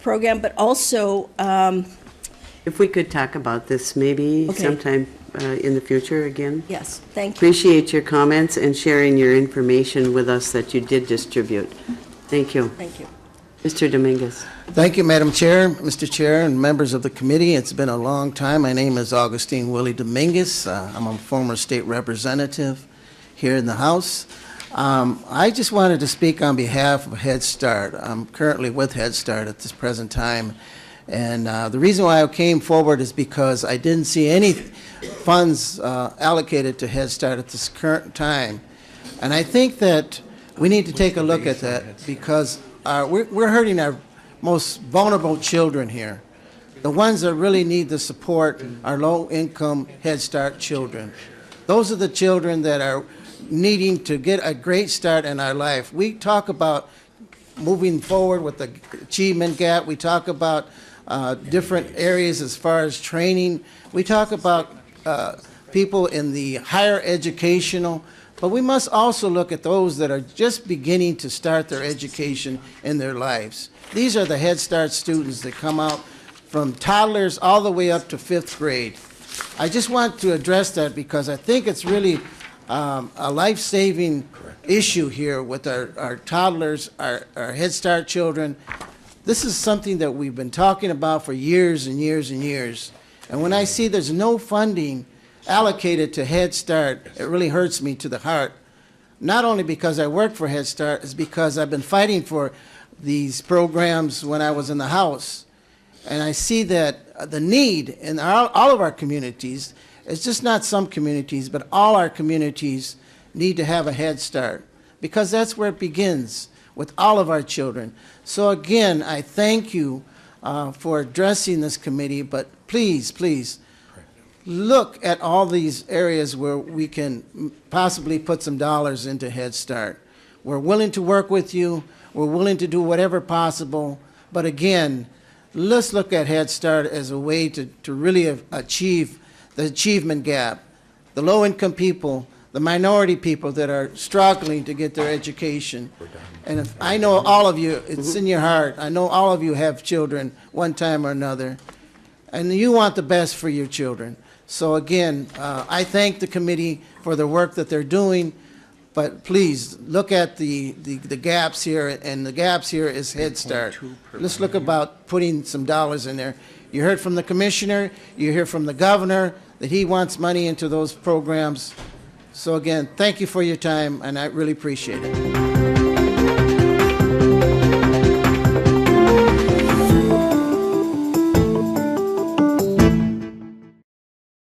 program, but also. If we could talk about this maybe Okay. sometime in the future again. Yes, thank you. Appreciate your comments and sharing your information with us that you did distribute. Thank you. Thank you. Mr. Dominguez. Thank you, Madam Chair, Mr. Chair, and members of the committee. It's been a long time. My name is Augustine Willie Dominguez. I'm a former state representative here in the House. I just wanted to speak on behalf of Head Start. I'm currently with Head Start at this present time. And the reason why I came forward is because I didn't see any funds allocated to Head Start at this current time. And I think that we need to take a look at that, because we're hurting our most vulnerable children here. The ones that really need the support are low-income Head Start children. Those are the children that are needing to get a great start in our life. We talk about moving forward with the achievement gap. We talk about different areas as far as training. We talk about people in the higher educational, but we must also look at those that are just beginning to start their education in their lives. These are the Head Start students that come out from toddlers all the way up to 5th grade. I just want to address that because I think it's really a life-saving issue here with our toddlers, our Head Start children. This is something that we've been talking about for years and years and years. And when I see there's no funding allocated to Head Start, it really hurts me to the heart. Not only because I work for Head Start, it's because I've been fighting for these programs when I was in the House. And I see that the need in all of our communities, it's just not some communities, but all our communities need to have a Head Start, because that's where it begins with all of our children. So again, I thank you for addressing this committee, but please, please, look at all these areas where we can possibly put some dollars into Head Start. We're willing to work with you. We're willing to do whatever possible. But again, let's look at Head Start as a way to really achieve the achievement gap. The low-income people, the minority people that are struggling to get their education. And if I know all of you, it's in your heart. I know all of you have children one time or another. And you want the best for your children. So again, I thank the committee for the work that they're doing, but please look at the gaps here, and the gaps here is Head Start. Let's look about putting some dollars in there. You heard from the commissioner, you hear from the governor that he wants money into those programs. So again, thank you for your time, and I really appreciate it.